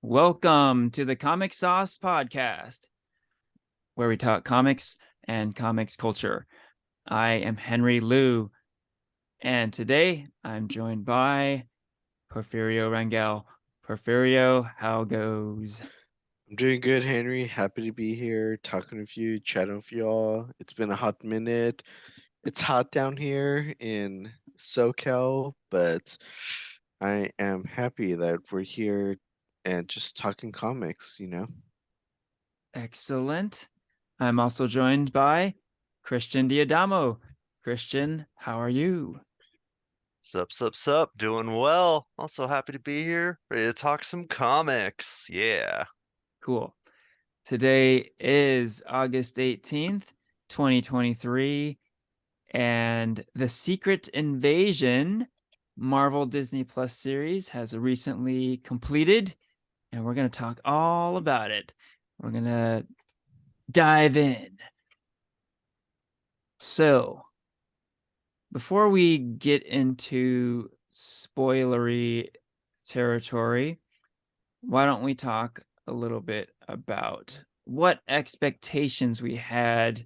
Welcome to the Comic Sauce Podcast, where we talk comics and comics culture. I am Henry Liu, and today I'm joined by Porfirio Rangel. Porfirio, how goes? I'm doing good, Henry. Happy to be here, talking with you, chatting with you all. It's been a hot minute. It's hot down here in SoCal, but I am happy that we're here and just talking comics. Excellent. I'm also joined by Christian Diadamo. Christian, how are you? Sup. Doing well. Also happy to be here. Ready to talk some comics. Yeah. Cool. Today is August 18th, 2023. And the Secret Invasion Marvel Disney Plus series has recently completed, and we're going to talk all about it. We're going to dive in. So, before we get into spoilery territory, why don't we talk a little bit about what expectations we had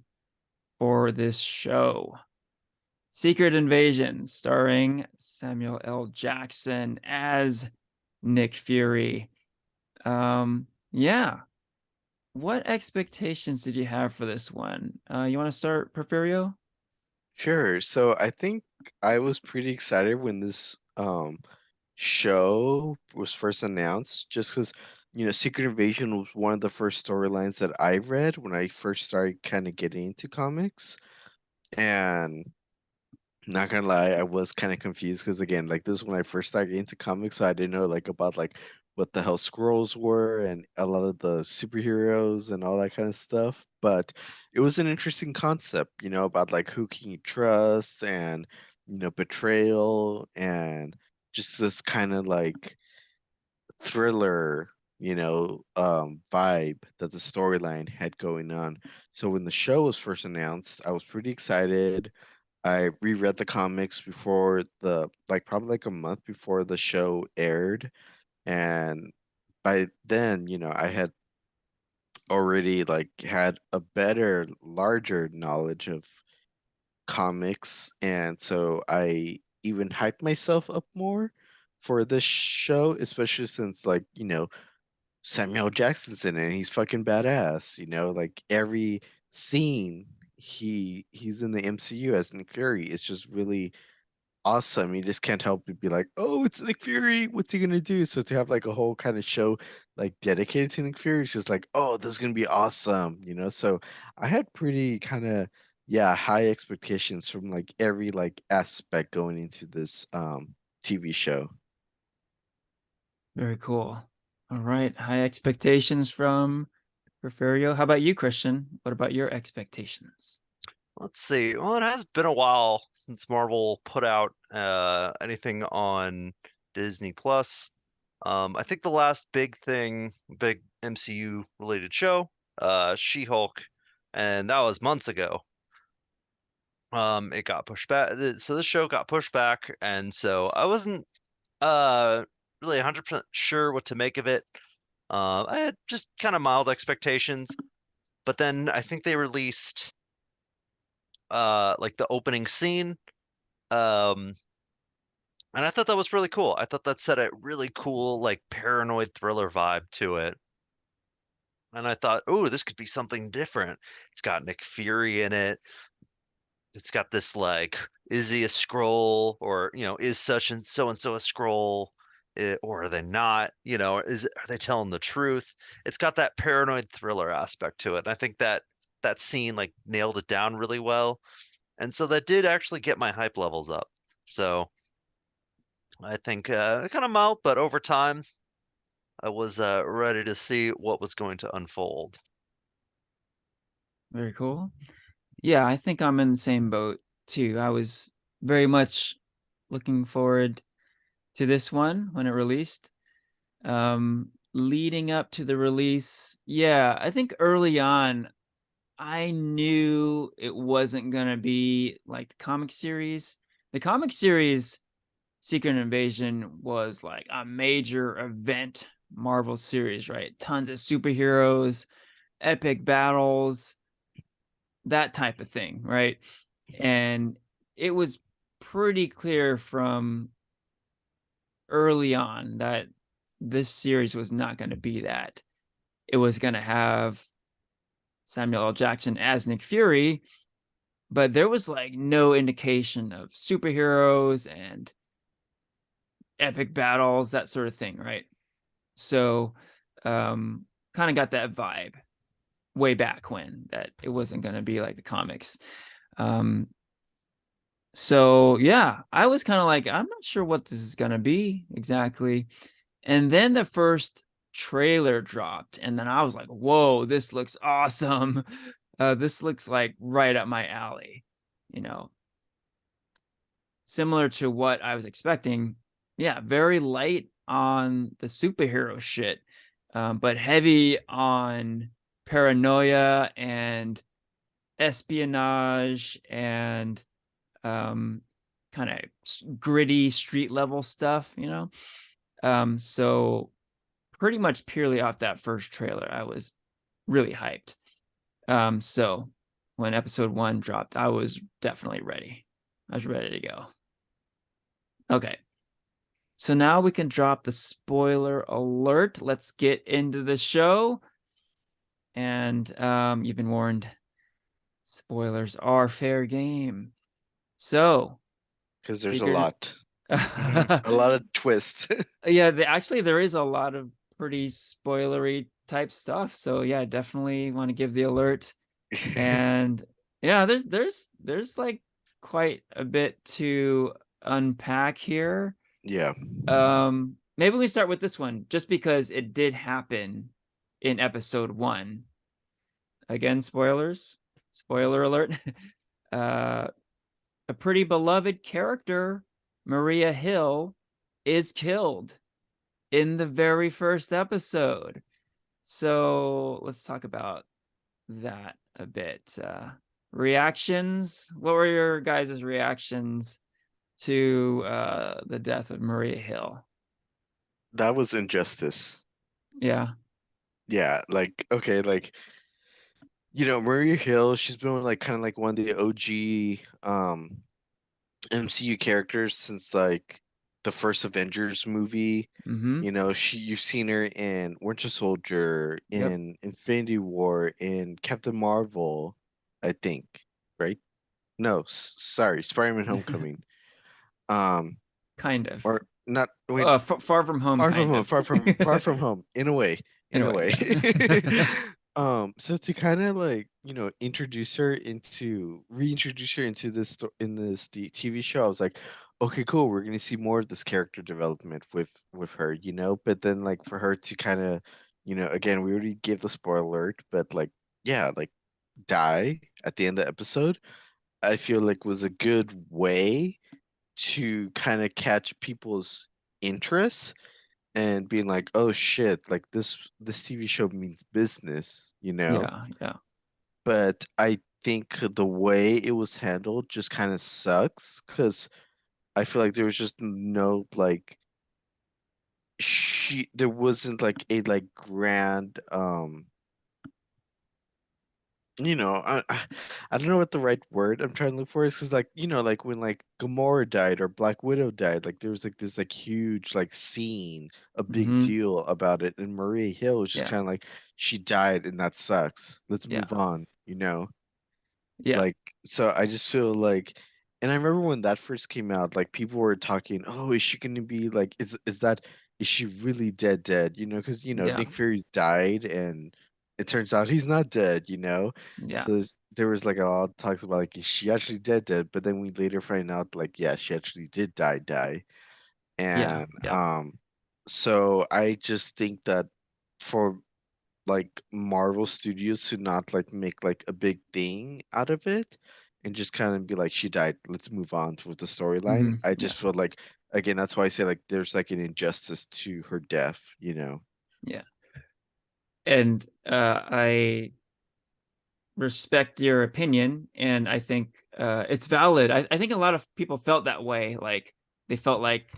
for this show? Secret Invasion, starring Samuel L. Jackson as Nick Fury. Yeah. What expectations did you have for this one? You want to start, Porfirio? Sure. So I think I was pretty excited when this show was first announced, just because Secret Invasion was one of the first storylines that I read when I first started kind of getting into comics. And not gonna lie, I was kind of confused because again, like this is when I first started getting into comics, so I didn't know like about like what the hell Skrulls were and a lot of the superheroes and all that kind of stuff. But it was an interesting concept, about like who can you trust and betrayal and just this kind of like thriller, vibe that the storyline had going on. So when the show was first announced, I was pretty excited. I reread the comics before like probably like a month before the show aired. And by then, I had already like had a better, larger knowledge of comics. And so I even hyped myself up more for this show, especially since like, Samuel Jackson's in it and he's fucking badass, like every scene he's in the MCU as Nick Fury. It's just really awesome. You just can't help but be like, oh, it's Nick Fury. What's he gonna do? So to have like a whole kind of show like dedicated to Nick Fury, it's just like, oh, this is gonna be awesome. So I had pretty kind of high expectations from like every like aspect going into this TV show. Very cool. All right. High expectations from Porfirio. How about you, Christian? What about your expectations? Let's see. Well, it has been a while since Marvel put out anything on Disney Plus. I think the last big MCU related show, She-Hulk, and that was months ago. It got pushed back. So this show got pushed back, and so I wasn't uh really 100% sure what to make of it. I had just kind of mild expectations, but then I think they released like the opening scene. Um and I thought that was really cool. I thought that set a really cool like paranoid thriller vibe to it. And I thought, oh, this could be something different. It's got Nick Fury in it. It's got this like, is he a Skrull, or is such and so a Skrull, or are they not? Are they telling the truth? It's got that paranoid thriller aspect to it. And I think that scene like nailed it down really well. And so that did actually get my hype levels up. So I think kind of mild, but over time I was ready to see what was going to unfold. Very cool. Yeah, I think I'm in the same boat too. I was very much looking forward to this one when it released. Leading up to the release, yeah, I think early on I knew it wasn't gonna be like the comic series. The comic series Secret Invasion was like a major event Marvel series, right? Tons of superheroes, epic battles, that type of thing, right? And it was pretty clear from early on that this series was not going to be that. It was going to have Samuel L. Jackson as Nick Fury, but there was like no indication of superheroes and epic battles, that sort of thing, right? So, kind of got that vibe way back when that it wasn't going to be like the comics. Um, so yeah, I was kind of like, I'm not sure what this is going to be exactly. And then the first trailer dropped, and then I was like, whoa, this looks awesome. This looks like right up my alley, you know, similar to what I was expecting. Yeah, very light on the superhero shit, but heavy on paranoia and espionage and kind of gritty street level stuff, you know? So pretty much purely off that first trailer, I was really hyped. So when episode 1 dropped, I was definitely ready. I was ready to go. Okay. So now we can drop the spoiler alert. Let's get into the show. And you've been warned, spoilers are fair game. So, Because there's a Secret. lot. A lot of twists. Yeah, actually there is a lot of pretty spoilery type stuff. So yeah, definitely want to give the alert. And yeah, there's like quite a bit to unpack here. Yeah. Maybe we start with this one just because it did happen in episode 1. Again, spoilers. Spoiler alert. uh a pretty beloved character, Maria Hill, is killed in the very first episode. So let's talk about that a bit. Reactions. What were your guys' reactions to the death of Maria Hill? That was injustice. Yeah. Yeah, like okay, like Maria Hill, she's been like kind of like one of the OG MCU characters since like the first Avengers movie. Mm-hmm. You've seen her in Winter Soldier, Yep. in Infinity War, in Captain Marvel, I think, right? No, sorry, Spider-Man Homecoming. Um, Kind of. or not, wait, Far from home, kind of. far from home, in a way, in a Anyway, way. yeah. So to kind of like, reintroduce her into the TV show, I was like, okay, cool, we're gonna see more of this character development with her, But then like for her to kind of, again, we already gave the spoiler alert, but like, yeah, like die at the end of the episode, I feel like was a good way to kind of catch people's interest and being like, oh shit, like this TV show means business. Yeah, yeah. But I think the way it was handled just kind of sucks because I feel like there was just no like there wasn't like a like grand I don't know what the right word I'm trying to look for is because like like when like Gamora died or Black Widow died, like there was like this like huge like scene, a big Mm-hmm. deal about it, and Maria Hill was just Yeah, kind of like she died and that sucks. Let's yeah, move on. yeah. Like, so I just feel like, and I remember when that first came out, like people were talking, oh, is she gonna be like, is she really dead? Because Yeah, Nick Fury's died, and it turns out he's not dead. yeah, So there was like a lot of talks about like, is she actually dead? But then we later find out like, yeah, she actually did die. yeah, And yeah. so I just think that for like Marvel Studios to not like make like a big thing out of it and just kind of be like she died, let's move on with the storyline. Mm-hmm. I Yeah, just feel like, again, that's why I say like there's like an injustice to her death. yeah. And I respect your opinion, and I think it's valid. I think a lot of people felt that way. Like they felt like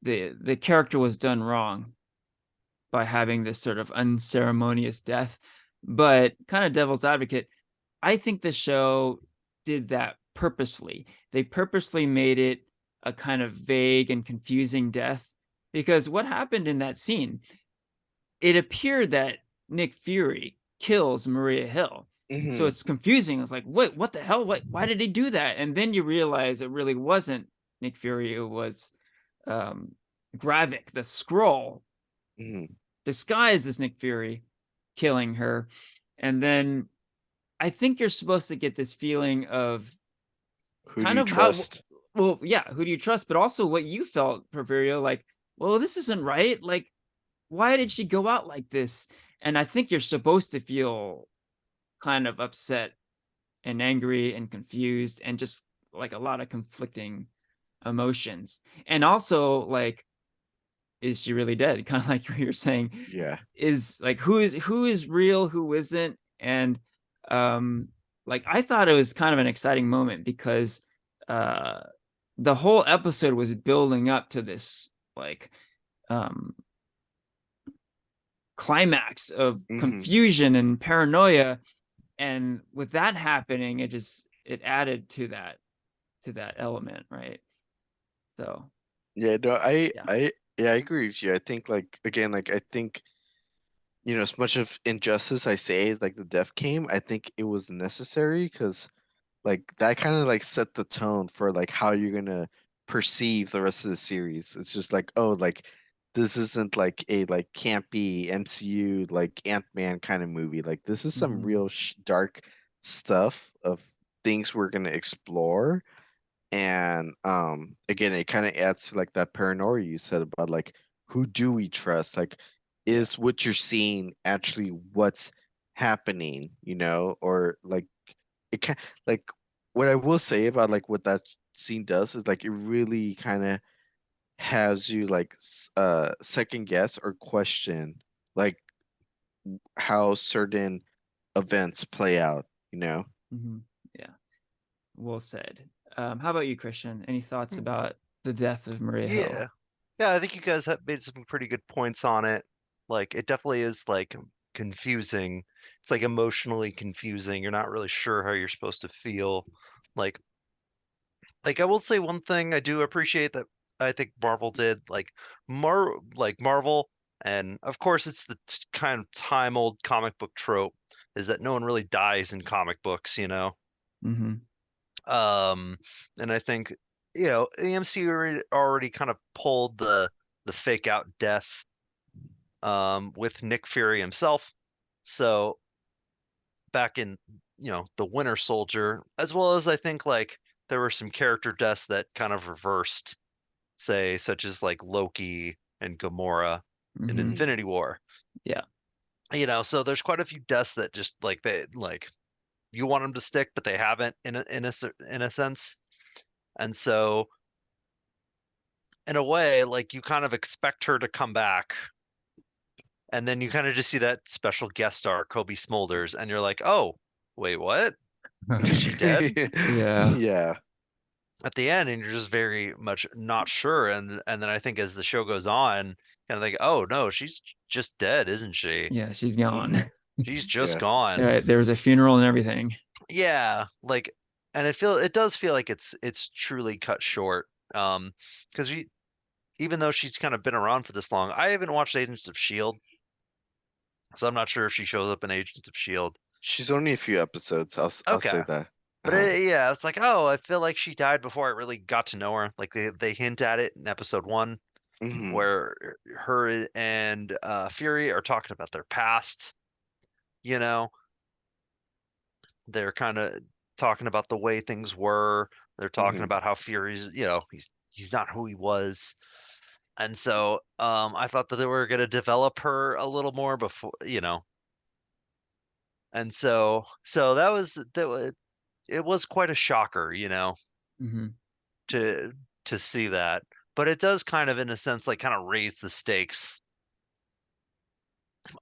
the character was done wrong. by having this sort of unceremonious death. But kind of devil's advocate, I think the show did that purposefully. They purposely made it a kind of vague and confusing death, because what happened in that scene, it appeared that Nick Fury kills Maria Hill. So it's confusing. It's like, what the hell? Why did he do that? And then you realize it really wasn't Nick Fury. It was Gravik, the Skrull, disguised as Nick Fury, killing her. And then I think you're supposed to get this feeling of Who do kind you of how, trust? well, yeah, who do you trust? But also what you felt, Porfirio, like, well, this isn't right. Like, why did she go out like this? And I think you're supposed to feel kind of upset and angry and confused and just like a lot of conflicting emotions. And also, like, is she really dead? Kind of like you're saying, Yeah. is like who is real, who isn't? And like I thought it was kind of an exciting moment because uh the whole episode was building up to this like um climax of confusion and paranoia, and with that happening it added to that element, right? So Yeah, no, yeah. I agree with you. I think like again, like I think, as much of injustice I say, like the death came, I think it was necessary because like that kind of like set the tone for like how you're gonna perceive the rest of the series. It's just like, oh, like this isn't like a like campy MCU like Ant-Man kind of movie. Like this is some real dark stuff of things we're gonna explore. And again, it kind of adds to like that paranoia you said about like who do we trust? Like, Yeah. is what you're seeing actually what's happening, or like it can like what I will say about like what that scene does is like it really kind of has you like second guess or question like how certain events play out, you know? Yeah, well said. How about you, Christian? Any thoughts Hmm. about the death of Maria Hill? Yeah. Yeah, I think you guys have made some pretty good points on it. Like, it definitely is like confusing. It's like emotionally confusing. You're not really sure how you're supposed to feel. Like, I will say one thing I do appreciate that I think Marvel did, Marvel, and of course it's the kind of time old comic book trope, is that no one really dies in comic books, you know? Mm-hmm. Um, and I think, AMC already kind of pulled the fake out death with Nick Fury himself. So back in, the Winter Soldier, as well as I think like there were some character deaths that kind of reversed, say, such as like Loki and Gamora in Mm-hmm. Infinity War. Yeah. So there's quite a few deaths that just like they like you want them to stick, but they haven't in a sense. And so in a way, like you kind of expect her to come back, and then you kind of just see that special guest star, Kobe Smulders, and you're like, oh, wait, what? Is she dead? Yeah. Yeah. At the end, and you're just very much not sure. And then I think as the show goes on, kind of think, oh no, she's just dead, isn't she? Yeah, she's gone. She's just Yeah. gone. There was a funeral and everything. Yeah, like, and it does feel like it's truly cut short. Because even though she's kind of been around for this long, I haven't watched Agents of Shield, so I'm not sure if she shows up in Agents of Shield. She's only a few episodes. I'll say Okay. that. But Uh-huh. yeah, it's like, oh, I feel like she died before I really got to know her. Like they hint at it in episode 1, Hmm. where her and Fury are talking about their past. You know, they're kind of talking about the way things were. They're talking Hmm. about how Fury's, he's not who he was. And so I thought that they were going to develop her a little more before, and so that was it was quite a shocker, Mm-hmm. to see that. But it does kind of, in a sense, like kind of raise the stakes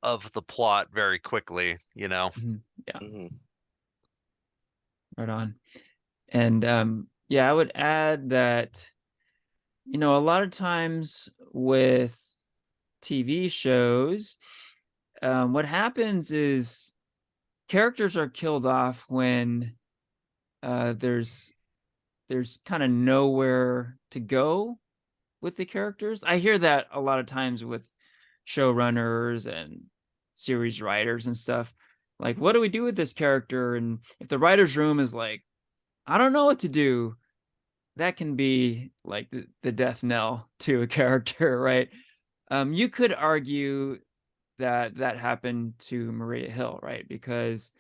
of the plot very quickly, Mm-hmm. Yeah, Hmm. right on. And yeah, I would add that, a lot of times with TV shows, what happens is characters are killed off when there's kind of nowhere to go with the characters. I hear that a lot of times with showrunners and series writers and stuff. Like, what do we do with this character? And if the writer's room is like, I don't know what to do, that can be like the death knell to a character, right? You could argue that happened to Maria Hill, right? Because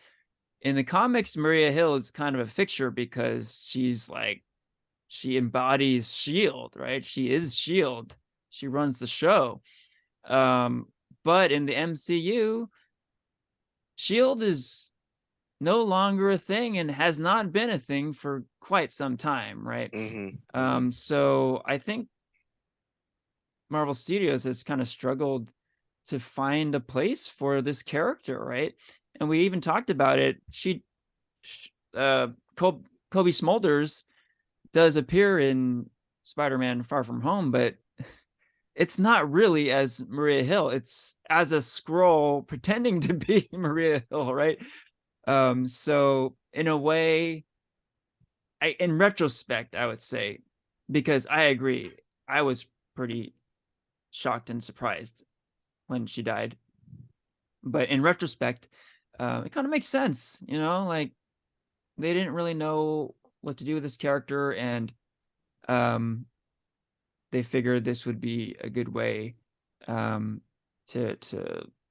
in the comics, Maria Hill is kind of a fixture because she's like, she embodies Shield, right? She is Shield. She runs the show. But in the MCU, Shield is no longer a thing and has not been a thing for quite some time, right? So I think Marvel Studios has kind of struggled to find a place for this character, right? And we even talked about it. Kobe Smulders does appear in Spider-Man Far From Home, but it's not really as Maria Hill. It's as a Skrull pretending to be Maria Hill, right? So in a way, in retrospect, I would say, because I agree, I was pretty shocked and surprised when she died. But in retrospect, it kind of makes sense, like they didn't really know what to do with this character, and they figured this would be a good way to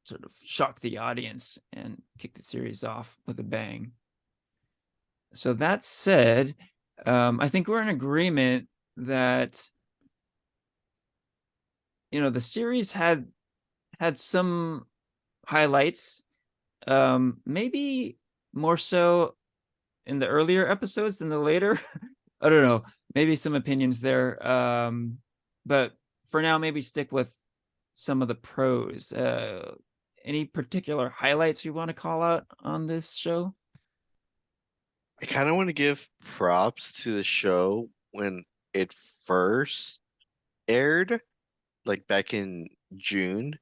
sort of shock the audience and kick the series off with a bang. So that said, I think we're in agreement that the series had some highlights, maybe more so in the earlier episodes than the later. I don't know, maybe some opinions there, but for now, maybe stick with some of the pros. Any particular highlights you want to call out on this show? I kind of want to give props to the show when it first aired, like back in June,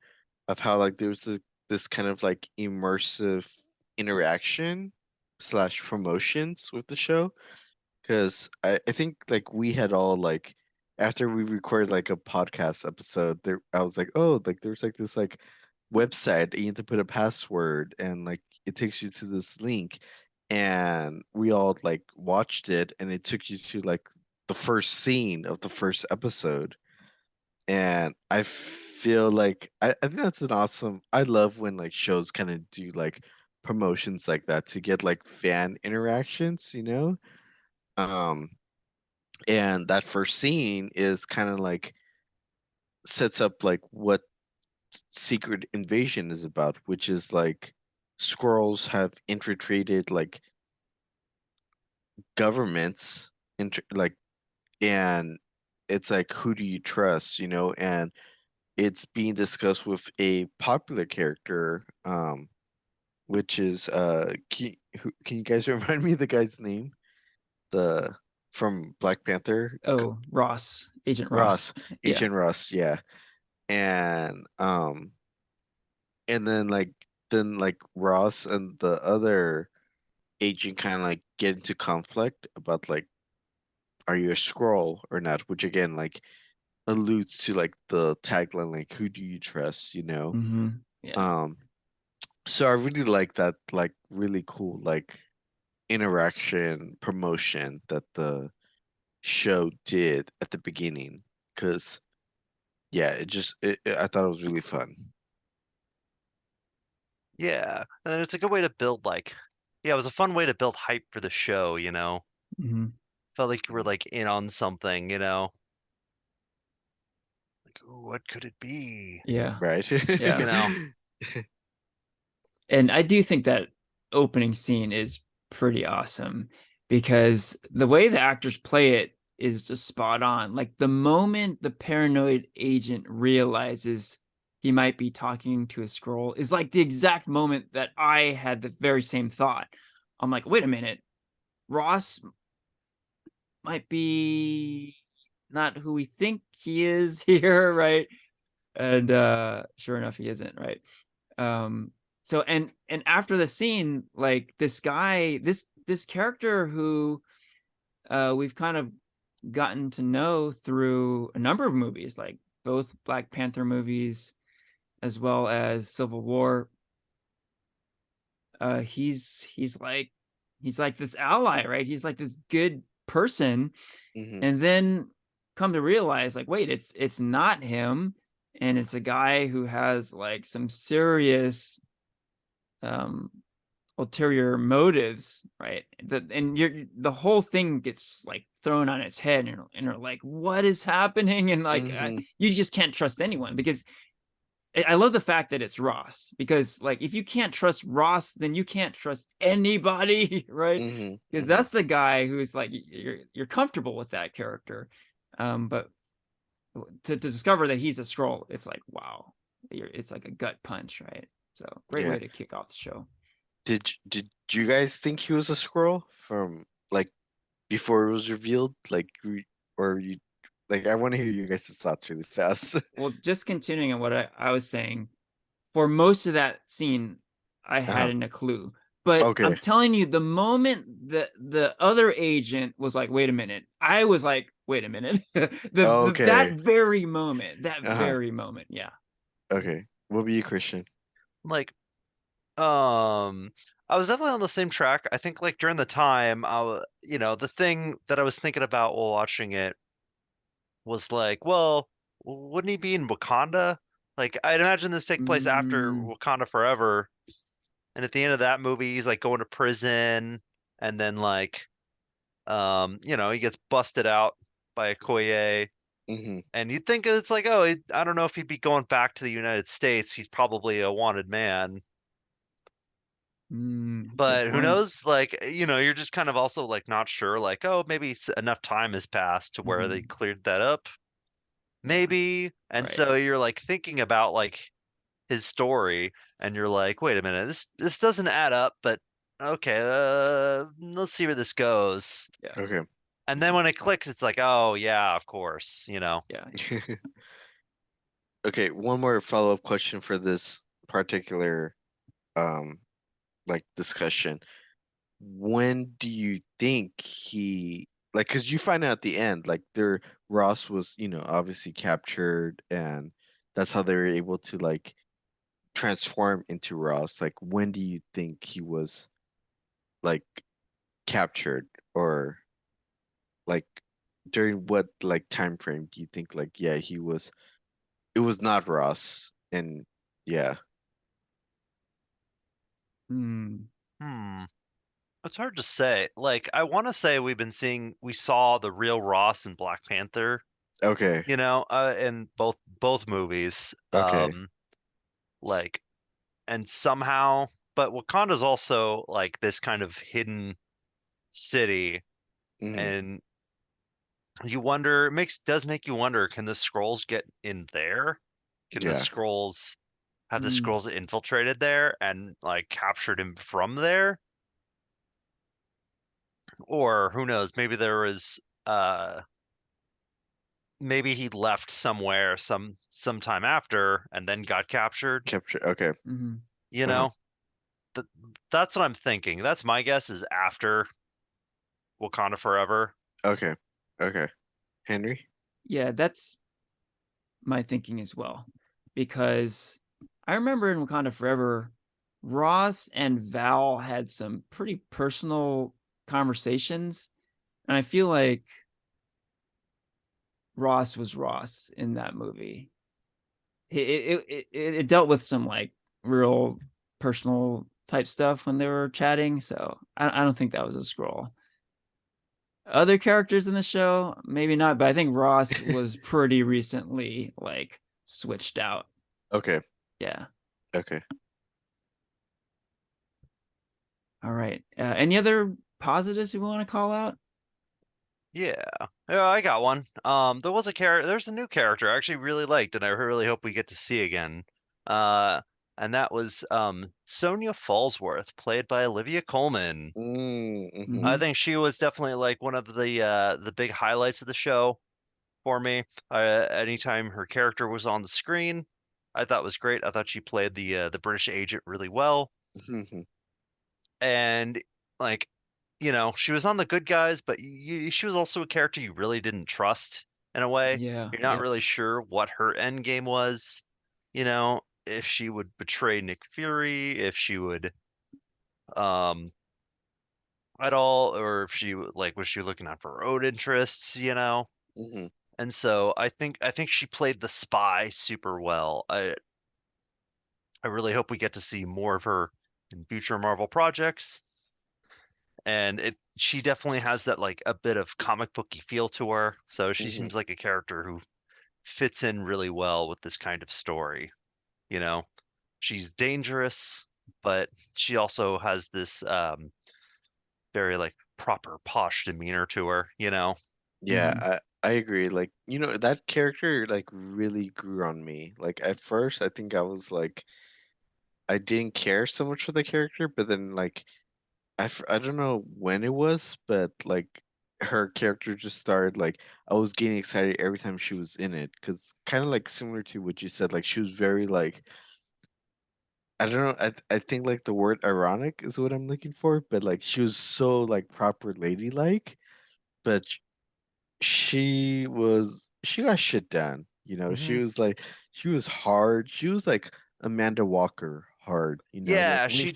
of how like there was this kind of like immersive interaction slash promotions with the show. Because I think like we had all like after we recorded like a podcast episode there, I was like, oh, like there's like this like website you need to put a password and like it takes you to this link, and we all like watched it and it took you to like the first scene of the first episode. And I feel like I think that's an awesome, I love when like shows kind of do like promotions like that to get like fan interactions, um and that first scene is kind of like sets up like what Secret Invasion is about, which is like Skrulls have infiltrated like governments, like, and it's like who do you trust, and it's being discussed with a popular character, which is can you guys remind me of the guy's name, the from Black Panther? Oh, Ross, Agent Ross. Ross, Yeah. Agent Ross, yeah. And then Ross and the other agent kind of like get into conflict about like, are you a Skrull or not, which again like alludes to like the tagline, like who do you trust, Yeah. um so I really like that, like really cool like interaction promotion that the show did at the beginning, because yeah, I thought it was really fun. Yeah, and it's a good way to build yeah, it was a fun way to build hype for the show, hmm Felt like you were like in on something. Like, ooh, what could it be? Yeah. Right. Yeah. You know? And I do think that opening scene is pretty awesome because the way the actors play it is just spot on. Like the moment the paranoid agent realizes he might be talking to a Skrull is like the exact moment that I had the very same thought. I'm like, wait a minute, Ross might be not who we think he is here, right? And sure enough, he isn't, right? So and after the scene, like this guy, this character who we've kind of gotten to know through a number of movies, like both Black Panther movies as well as Civil War. He's like this ally, right? He's like this good person, Hmm. and then come to realize, like, wait, it's not him, and it's a guy who has like some serious um ulterior motives, right? And the whole thing gets like thrown on its head, and you're like, what is happening? And like Hmm. you just can't trust anyone, because I love the fact that it's Ross, because like if you can't trust Ross, then you can't trust anybody, right? Hmm. Because Hmm. that's the guy who's like you're comfortable with that character, but to discover that he's a Skrull, it's like, wow, it's like a gut punch, right? So great Yeah. way to kick off the show. Did you guys think he was a squirrel from like before it was revealed? Like, or you like? I want to hear you guys' thoughts really fast. Well, just continuing on what I was saying, for most of that scene, I Uh-huh. hadn't a clue. But I'm Okay. telling you, the moment that the other agent was like, wait a minute, I was like, wait a minute. That Okay. very moment, Uh-huh. yeah. Okay. What about you, Christian? Like, I was definitely on the same track. I think like during the time, the thing that I was thinking about while watching it was like, well, wouldn't he be in Wakanda? Like, I'd imagine this take place after Mm, Wakanda Forever, and at the end of that movie, he's like going to prison, and then like, he gets busted out by Okoye, Hmm. and you'd think it's like, oh, I don't know if he'd be going back to the United States. He's probably a wanted man. good But who point. knows? Like, you're just kind of also like not sure, like, oh, maybe enough time has passed to where they Hmm. cleared that up. Yeah, Maybe. And right. so you're like thinking about like his story and you're like, wait a minute, this doesn't add up, but okay, let's see where this goes. Yeah, Okay. And then when it clicks, it's like, oh yeah, of course. yeah. Okay, one more follow-up question for this particular um like discussion. When do you think he like because you find out at the end like their Ross was, obviously captured and that's how they were able to like transform into Ross. Like when do you think he was like captured or like during what like time frame do you think like yeah it was not Ross and yeah. Hmm. Hmm. It's hard to say. Like, I want to say we saw the real Ross in Black Panther, Okay. in both movies. Okay. Like, and somehow, but Wakanda's also like this kind of hidden city, Hmm. and you wonder, does make you wonder, can the scrolls get in there? Can the Yeah. scrolls have the Mm. scrolls infiltrated there and like captured him from there? Or who knows, maybe there was maybe he left somewhere sometime after and then got captured, Capture. Okay. you Uh-huh. know? Th that's what I'm thinking. That's my guess is after Wakanda Forever. Okay. Okay. Henry? Yeah, that's my thinking as well, because I remember in Wakanda Forever, Ross and Val had some pretty personal conversations, and I feel like Ross was Ross in that movie. It dealt with some like real personal type stuff when they were chatting, so I don't think that was a scroll. Other characters in the show, maybe not, but I think Ross was pretty recently like switched out. Okay. Yeah. Okay. All right. Any other positives you want to call out? Yeah. Yeah, I got one. There's a new character I actually really liked and I really hope we get to see again. Uh and that was Sonia Fallsworth, played by Olivia Colman. Mm-hmm. I Hmm. think she was definitely like one of the big highlights of the show. for me. Anytime her character was on the screen, I thought was great. I thought she played the British agent really well, and like, she was on the good guys, but she was also a character you really didn't trust in a way. Yeah. You're not Yep. really sure what her end game was, if she would betray Nick Fury, if she would um at all, or if she was she looking out for her own interests. Hmm. And so I think she played the spy super well. I really hope we get to see more of her in future Marvel projects. And she definitely has that like a bit of comic booky feel to her. So she Hmm. seems like a character who fits in really well with this kind of story. You know, she's dangerous, but she also has this very like proper posh demeanor to her. Yeah, Mhm. I agree. Like, that character like really grew on me. Like at first, I think I was like I didn't care so much for the character, but then like I don't know when it was, but like her character just started like I was getting excited every time she was in it because kind of like similar to what you said, like she was very like I don't know, I think like the word ironic is what I'm looking for, but like she was so like proper ladylike, but she got shit done. She Hmm. was like she was hard. She was like Amanda Walker hard. Like Yeah, we. she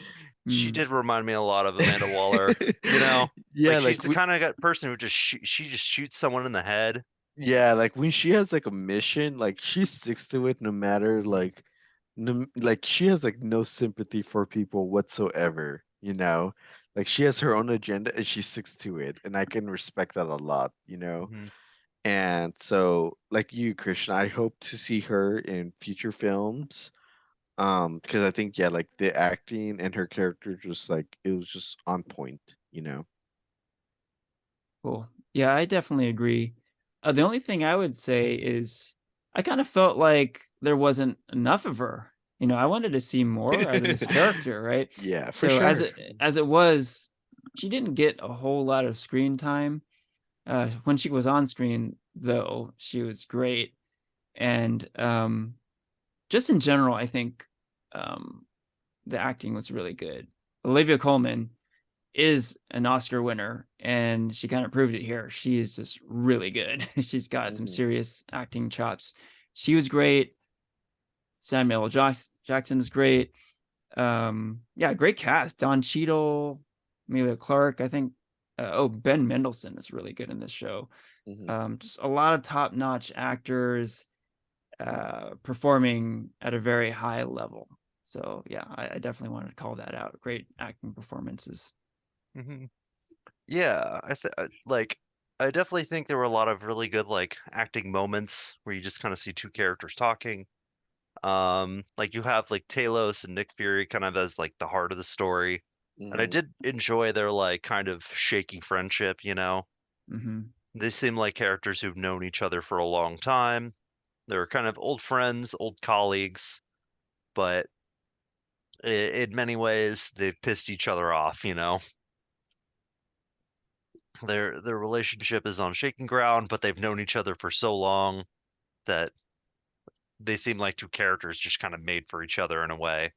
Mm. did remind me a lot of Amanda Waller. You know, Yeah, like she's like the we. kind of person who she just shoots someone in the head. Yeah, like when she has like a mission, like she sticks to it no matter Hmm. like no, like she has like no sympathy for people whatsoever. Like she has her own agenda and she sticks to it, and I can respect that a lot. Hmm. And so, like you, Christian, I hope to see her in future films. Because I think, yeah, like the acting and her character just like it was just on point. Cool. Yeah, I definitely agree. The only thing I would say is I kind of felt like there wasn't enough of her. I wanted to see more out of this character, right? Yeah, for So as sure. it was, she didn't get a whole lot of screen time. When she was on screen, though, she was great. And just in general, I think um, the acting was really good. Olivia Colman is an Oscar winner, and she kind of proved it here. She is just really good. She's got some Hmm. serious acting chops. She was great. Samuel L. Jackson's great. Yeah, great cast. Don Cheadle, Emilia Clarke. I think. Ben Mendelsohn is really good in this show. Hmm. Just a lot of top-notch actors performing at a very high level. So yeah, I definitely wanted to call that out. Great acting performances. Hmm. Yeah, I definitely think there were a lot of really good like acting moments where you just kind of see two characters talking. Like you have like Talos and Nick Fury kind of as like the heart of the story. And I Hmm. did enjoy their like kind of shaky friendship. Hmm. They seem like characters who've known each other for a long time. They're kind of old friends, old colleagues, but in many ways they've pissed each other off. Their relationship is on shaky ground, but they've known each other for so long that they seem like two characters just kind of made for each other in a way,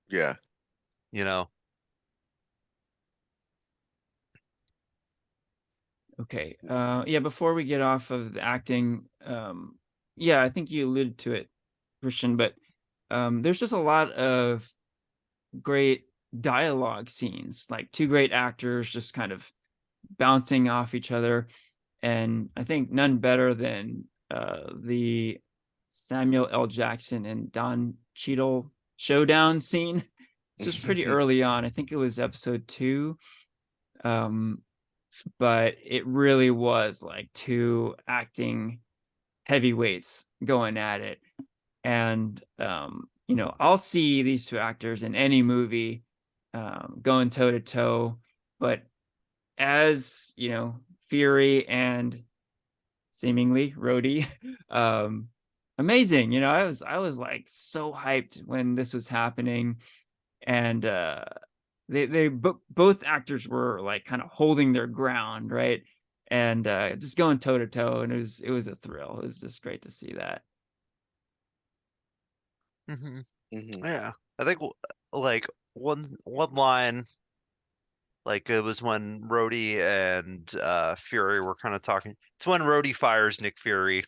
Yeah. you know? Okay. Yeah, before we get off of the acting, yeah, I think you alluded to it, Christian, but there's just a lot of great dialogue scenes, like two great actors just kind of bouncing off each other. And I think none better than the Samuel L. Jackson and Don Cheadle showdown scene. This was pretty early on. I think it was episode 2. Um, but it really was like two acting heavyweights going at it. And I'll see these two actors in any movie going toe to toe. But as Fury and seemingly Rhodey, amazing. I was like so hyped when this was happening, and both actors were like kind of holding their ground, right? and just going toe to toe, and it was a thrill. It was just great to see that. Hmm. Hmm. Yeah, I think like one line, like it was when Rhodey and Fury were kind of talking. It's when Rhodey fires Nick Fury.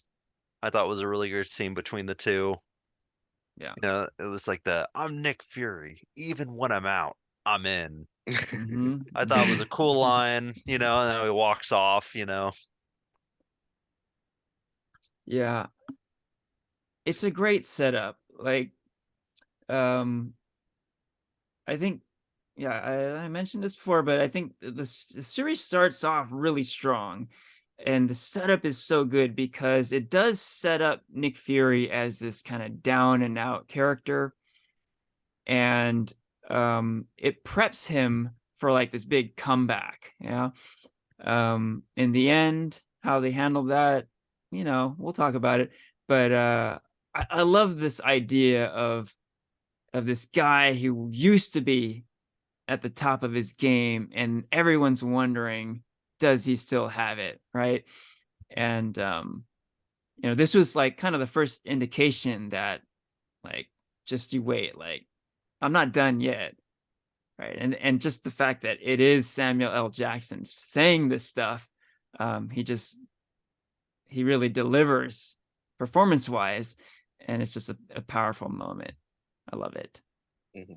I thought was a really good scene between the two. Yeah. You know, it was like the I'm Nick Fury. Even when I'm out, I'm in. I thought it was a cool line, you know, and then he walks off, you know. Yeah, it's a great setup. Like, um, I think, yeah, I mentioned this before, but I think the series starts off really strong, and the setup is so good because it does set up Nick Fury as this kind of down and out character, and it preps him for like this big comeback. Yeah. In the end, how they handle that, we'll talk about it. But I love this idea of this guy who used to be at the top of his game, and everyone's wondering, does he still have it, right? And this was like kind of the first indication that, like, just you wait, like, I'm not done yet, right? And just the fact that it is Samuel L. Jackson saying this stuff, he really delivers performance wise, and it's just a powerful moment. I love it. Hmm.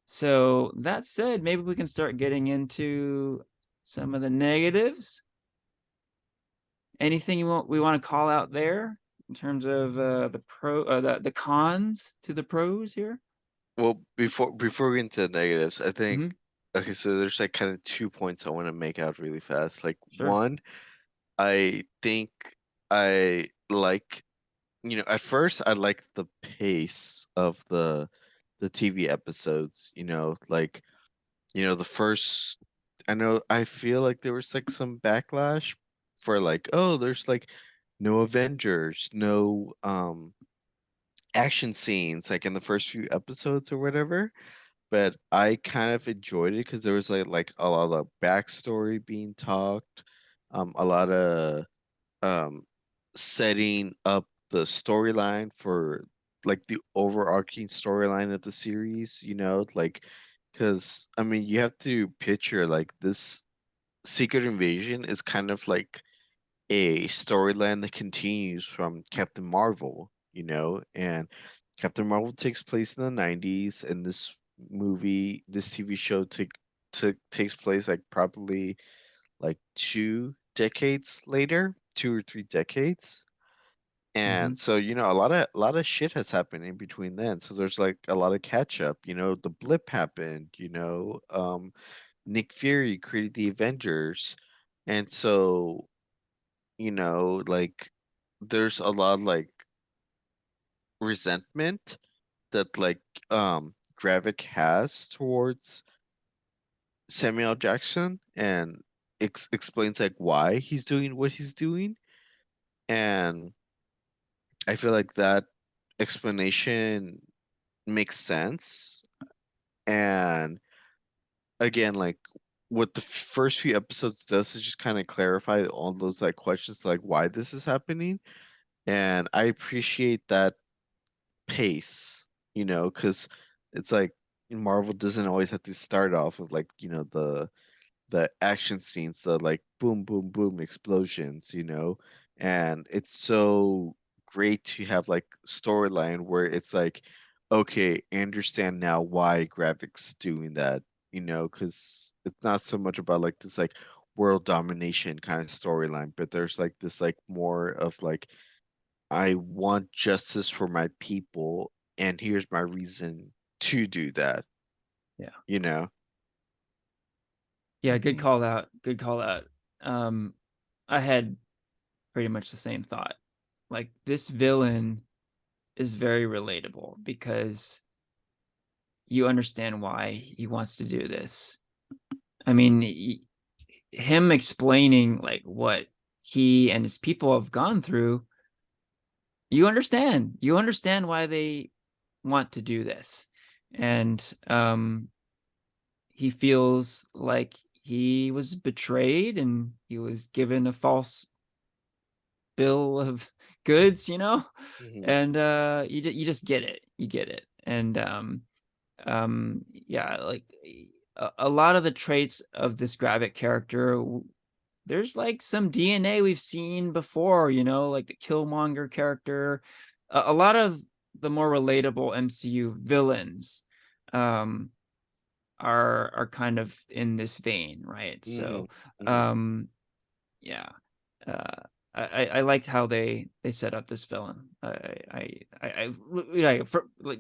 So that said, maybe we can start getting into some of the negatives. Anything we want to call out there in terms of the cons to the pros here? Well, before we get into the negatives, I think Mm-hmm. okay, so there's like kind of 2 points I want to make out really fast. Like Sure. one, I think I like, at first I like the pace of the TV episodes, like, the first I feel like there was like some backlash for like, oh, there's like no Avengers, no action scenes like in the first few episodes or whatever. But I kind of enjoyed it because there was like a lot of backstory being talked, a lot of um setting up the storyline for like the overarching storyline of the series, like, because I mean you have to picture like this Secret Invasion is kind of like a storyline that continues from Captain Marvel, and Captain Marvel takes place in the 90s, and this TV show takes place like probably like 2 decades later, 2 or 3 decades. Mm-hmm. And so, a lot of shit has happened in between then. So there's like a lot of catch up. The blip happened, Nick Fury created the Avengers. And so, like there's a lot of like resentment that like Gravik has towards Samuel Jackson, and explains like why he's doing what he's doing. And I feel like that explanation makes sense. And again, like what the first few episodes does is just kind of clarify all those like questions like why this is happening. And I appreciate that pace, because it's like Marvel doesn't always have to start off with like, the action scenes, the like boom, boom, boom explosions, and it's so great to have like storyline where it's like, okay, I understand now why Gravik's doing that, because it's not so much about like this like world domination kind of storyline, but there's like this like more of like, I want justice for my people, and here's my reason to do that, Yeah. you know? Yeah. Good Hmm. call out. Good call out. I had pretty much the same thought. Like, this villain is very relatable because you understand why he wants to do this. I mean, him explaining like what he and his people have gone through, you understand why they want to do this. And he feels like he was betrayed and he was given a false bill of goods, and you just get it. You get it. And yeah, like a lot of the traits of this Gravik character, there's like some DNA we've seen before, like the Killmonger character. A lot of the more relatable MCU villains are kind of in this vein, right? So yeah. I liked how they set up this villain. Like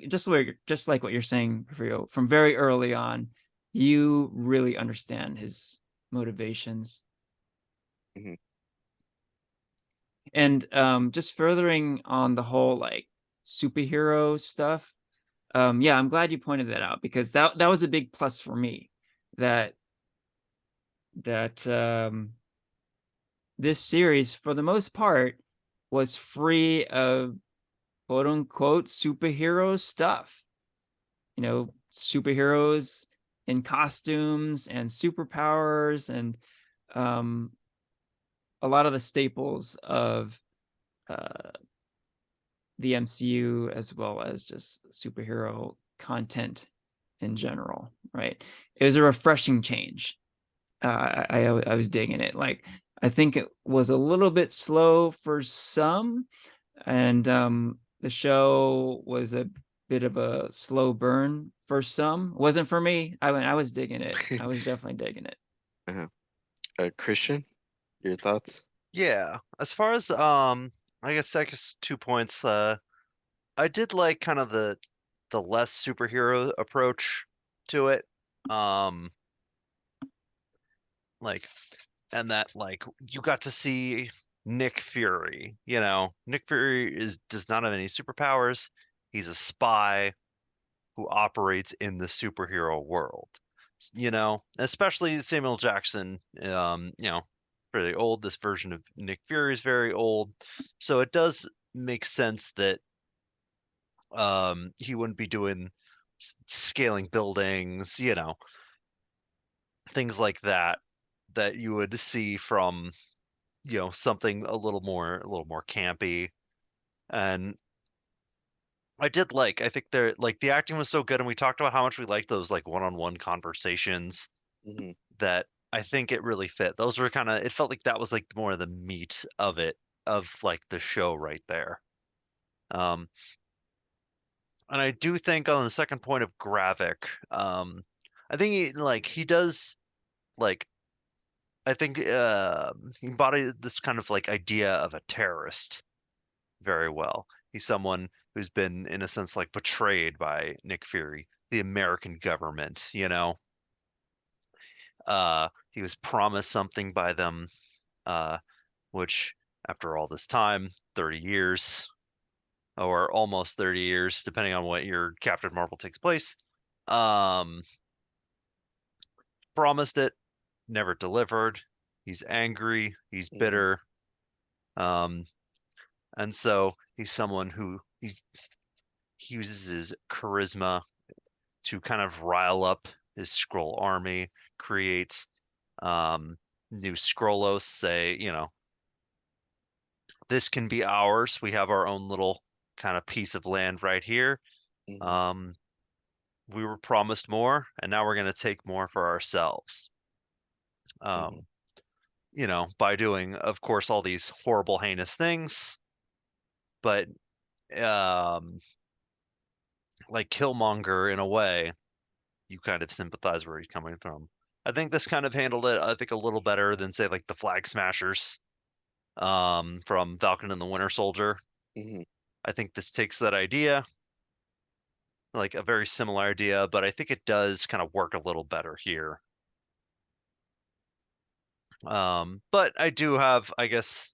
just like what you're saying, Porfirio, from very early on, you really understand his motivations. And just furthering on the whole like superhero stuff, yeah, I'm glad you pointed that out, because that was a big plus for me, that this series, for the most part, was free of quote unquote superhero stuff. Superheroes in costumes and superpowers and a lot of the staples of the MCU, as well as just superhero content in general, right? It was a refreshing change. I was digging it. Like, I think it was a little bit slow for some, and the show was a bit of a slow burn for some. It wasn't for me. I was digging it. I was definitely digging it. Christian, your thoughts? Yeah, as far as I guess 2 points. I did like kind of the less superhero approach to it. Like, and that like you got to see Nick Fury. Nick Fury does not have any superpowers. He's a spy who operates in the superhero world. Especially Samuel Jackson. Pretty old. This version of Nick Fury is very old, so it does make sense that he wouldn't be doing scaling buildings, things like that you would see from something a little more campy. And I think they're like the acting was so good, and we talked about how much we liked those like one-on-one conversations that I think it really fit. Those were it felt like that was like more of the meat of it, of like the show right there. um and I do think on the second point of Gravik, I think he does like I think he embodied this kind of like idea of a terrorist very well. He's someone who's been, in a sense, like betrayed by Nick Fury, the American government. He was promised something by them, which, after all this time, 30 years or almost 30 years, depending on what your Captain Marvel takes place, um, promised it, never delivered. He's angry. He's bitter. And so he's someone who he uses his charisma to kind of rile up his Skrull army, create new Skrullos, say, this can be ours. We have our own little kind of piece of land right here. We were promised more, and now we're going to take more for ourselves. By doing, of course, all these horrible, heinous things. But like Killmonger, in a way, you kind of sympathize where he's coming from. I think this kind of handled it, I think, a little better than, say, like the Flag Smashers from Falcon and the Winter Soldier. I think this takes that idea, like a very similar idea, but I think it does kind of work a little better here. But I do have, I guess,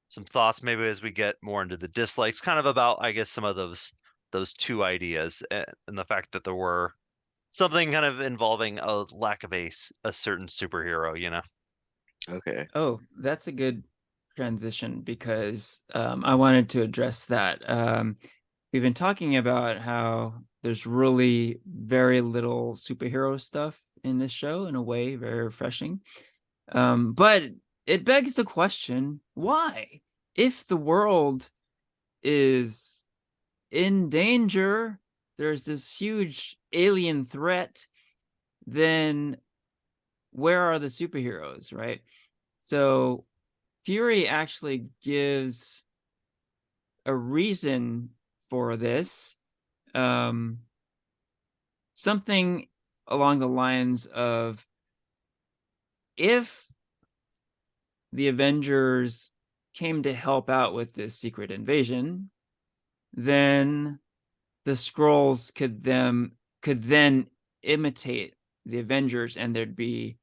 some thoughts maybe as we get more into the dislikes, kind of about, I guess, some of those two ideas, and the fact that there were something kind of involving a lack of a certain superhero. Okay. Oh, that's a good transition, because I wanted to address that. We've been talking about how there's really very little superhero stuff in this show in a way, very refreshing. But it begs the question, why? If the world is in danger, there's this huge alien threat, then where are the superheroes, right? So Fury actually gives a reason for this. Something along the lines of, if the Avengers came to help out with this secret invasion, then the Skrulls could then imitate the Avengers, and there'd be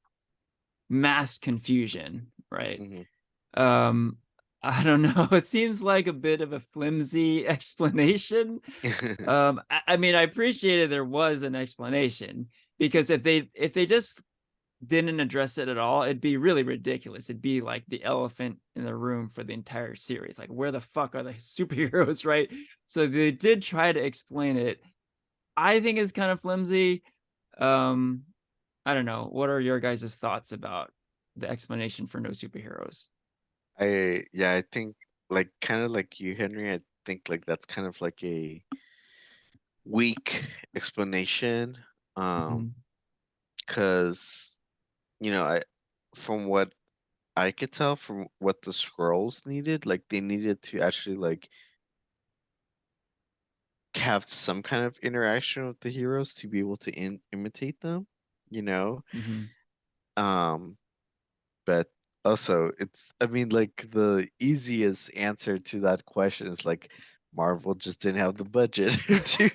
mass confusion, right? Mhm. I don't know. It seems like a bit of a flimsy explanation. I mean, I appreciated there was an explanation, because if they just didn't address it at all, it'd be really ridiculous. It'd be like the elephant in the room for the entire series. Like, where the fuck are the superheroes, right? So they did try to explain it. I think it's kind of flimsy. Um, I don't know. What are your guys' thoughts about the explanation for no superheroes? I think like kind of like you, Henry. I think like that's kind of like a weak explanation. Mhm. Because I from what I could tell from what the scrolls needed, like they needed to actually like have some kind of interaction with the heroes to be able to imitate them, you know. Mhm. Um, but also it's I mean like the easiest answer to that question is like Marvel just didn't have the budget to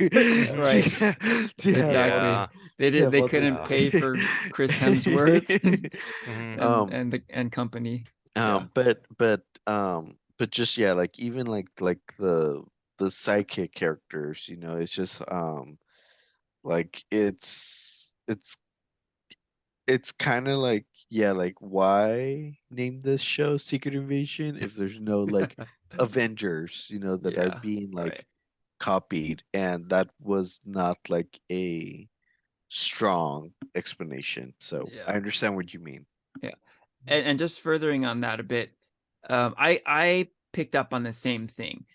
Right. have all Exactly. Yeah. to have They all this couldn't pay for Chris Hemsworth Mhm. um and company. Yeah. but just yeah, like even like the sidekick characters, it's just like it's kind of like, yeah, like why name this show Secret Invasion if there's no like Avengers, that are Yeah. being Right. like copied, and that was not like a strong explanation. So I Yeah. understand what you mean. Yeah. And just furthering on that a bit, I picked up on the same thing.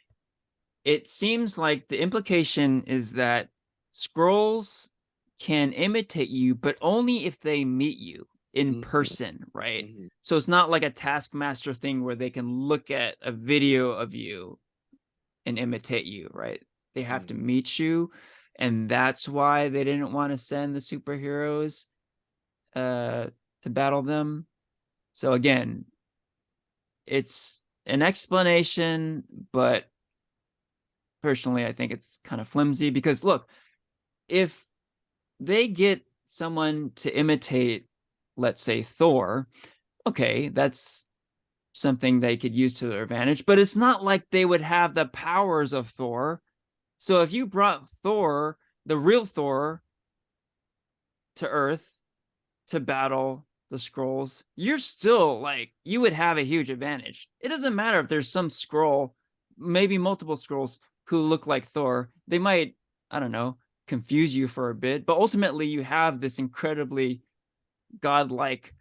It seems like the implication is that scrolls can imitate you, but only if they meet you in Hmm. person, right? Hmm. So it's not like a Taskmaster thing where they can look at a video of you and imitate you, right? They have to Hmm. meet you, and that's why they didn't want to send the superheroes uh, to battle them. So again, it's an explanation, but personally, I think it's kind of flimsy, because look, if they get someone to imitate, let's say, Thor, okay, that's something they could use to their advantage, but it's not like they would have the powers of Thor. So if you brought Thor, the real Thor, to Earth to battle the Skrulls, you're still like, you would have a huge advantage. It doesn't matter if there's some Skrull, maybe multiple Skrulls who look like Thor. They might, I don't know, confuse you for a bit, but ultimately you have this incredibly godlike,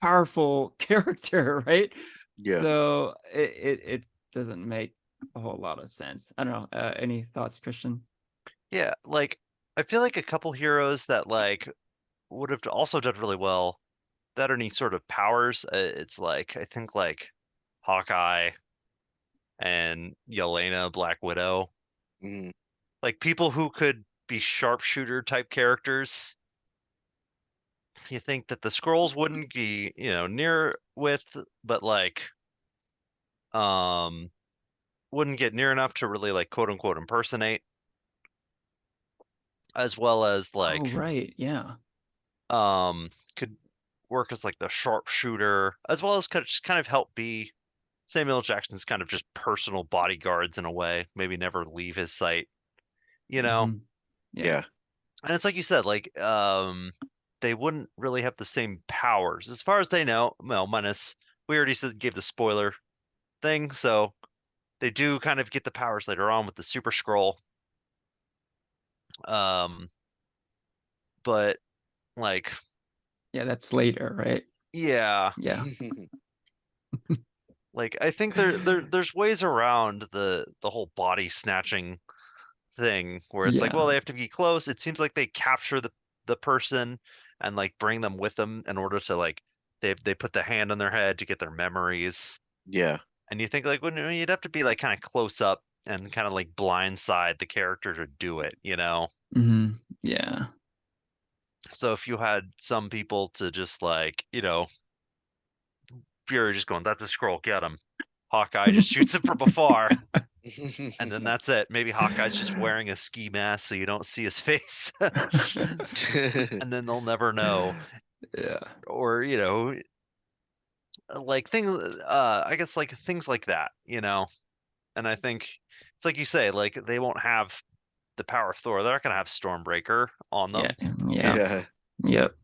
powerful character, right? Yeah. So it doesn't make a whole lot of sense. I don't know. Any thoughts, Christian? Yeah, like I feel like a couple heroes that like would have also done really well that are any sort of powers. It's like I think like Hawkeye and Yelena, Black Widow, Hmm. like people who could be sharpshooter type characters. You think that the scrolls wouldn't be, near with, but like um wouldn't get near enough to really like quote unquote impersonate, as well as Oh, like right. Yeah. could work as like the sharpshooter, as well as could just kind of help be Samuel L. Jackson's kind of just personal bodyguards in a way, maybe never leave his sight, you know? Hmm. Yeah. Yeah. And it's like you said, like, they wouldn't really have the same powers as far as they know. Well, minus we already said gave the spoiler thing, so they do kind of get the powers later on with the Super Scroll. Um, but like Yeah, that's later, right? Yeah. Yeah. Like I think there's ways around the whole body snatching thing where it's like, Yeah. well, they have to be close. It seems like they capture the person and like bring them with them in order to like they put the hand on their head to get their memories. Yeah. And you think like when you'd have to be like kind of close up and kind of like blindside the character to do it, you know? Hmm. Yeah. So if you had some people to just like, you know, Fury just going, that's a scroll, get him. Hawkeye just shoots him from afar, and then that's it. Maybe Hawkeye's just wearing a ski mask so you don't see his face, and then they'll never know. Yeah. Or, you know, like things, I guess like things like that, you know? And I think it's like you say, like they won't have the power of Thor. They're not going to have Stormbreaker on Yeah. them. Yeah. Yeah. Yep.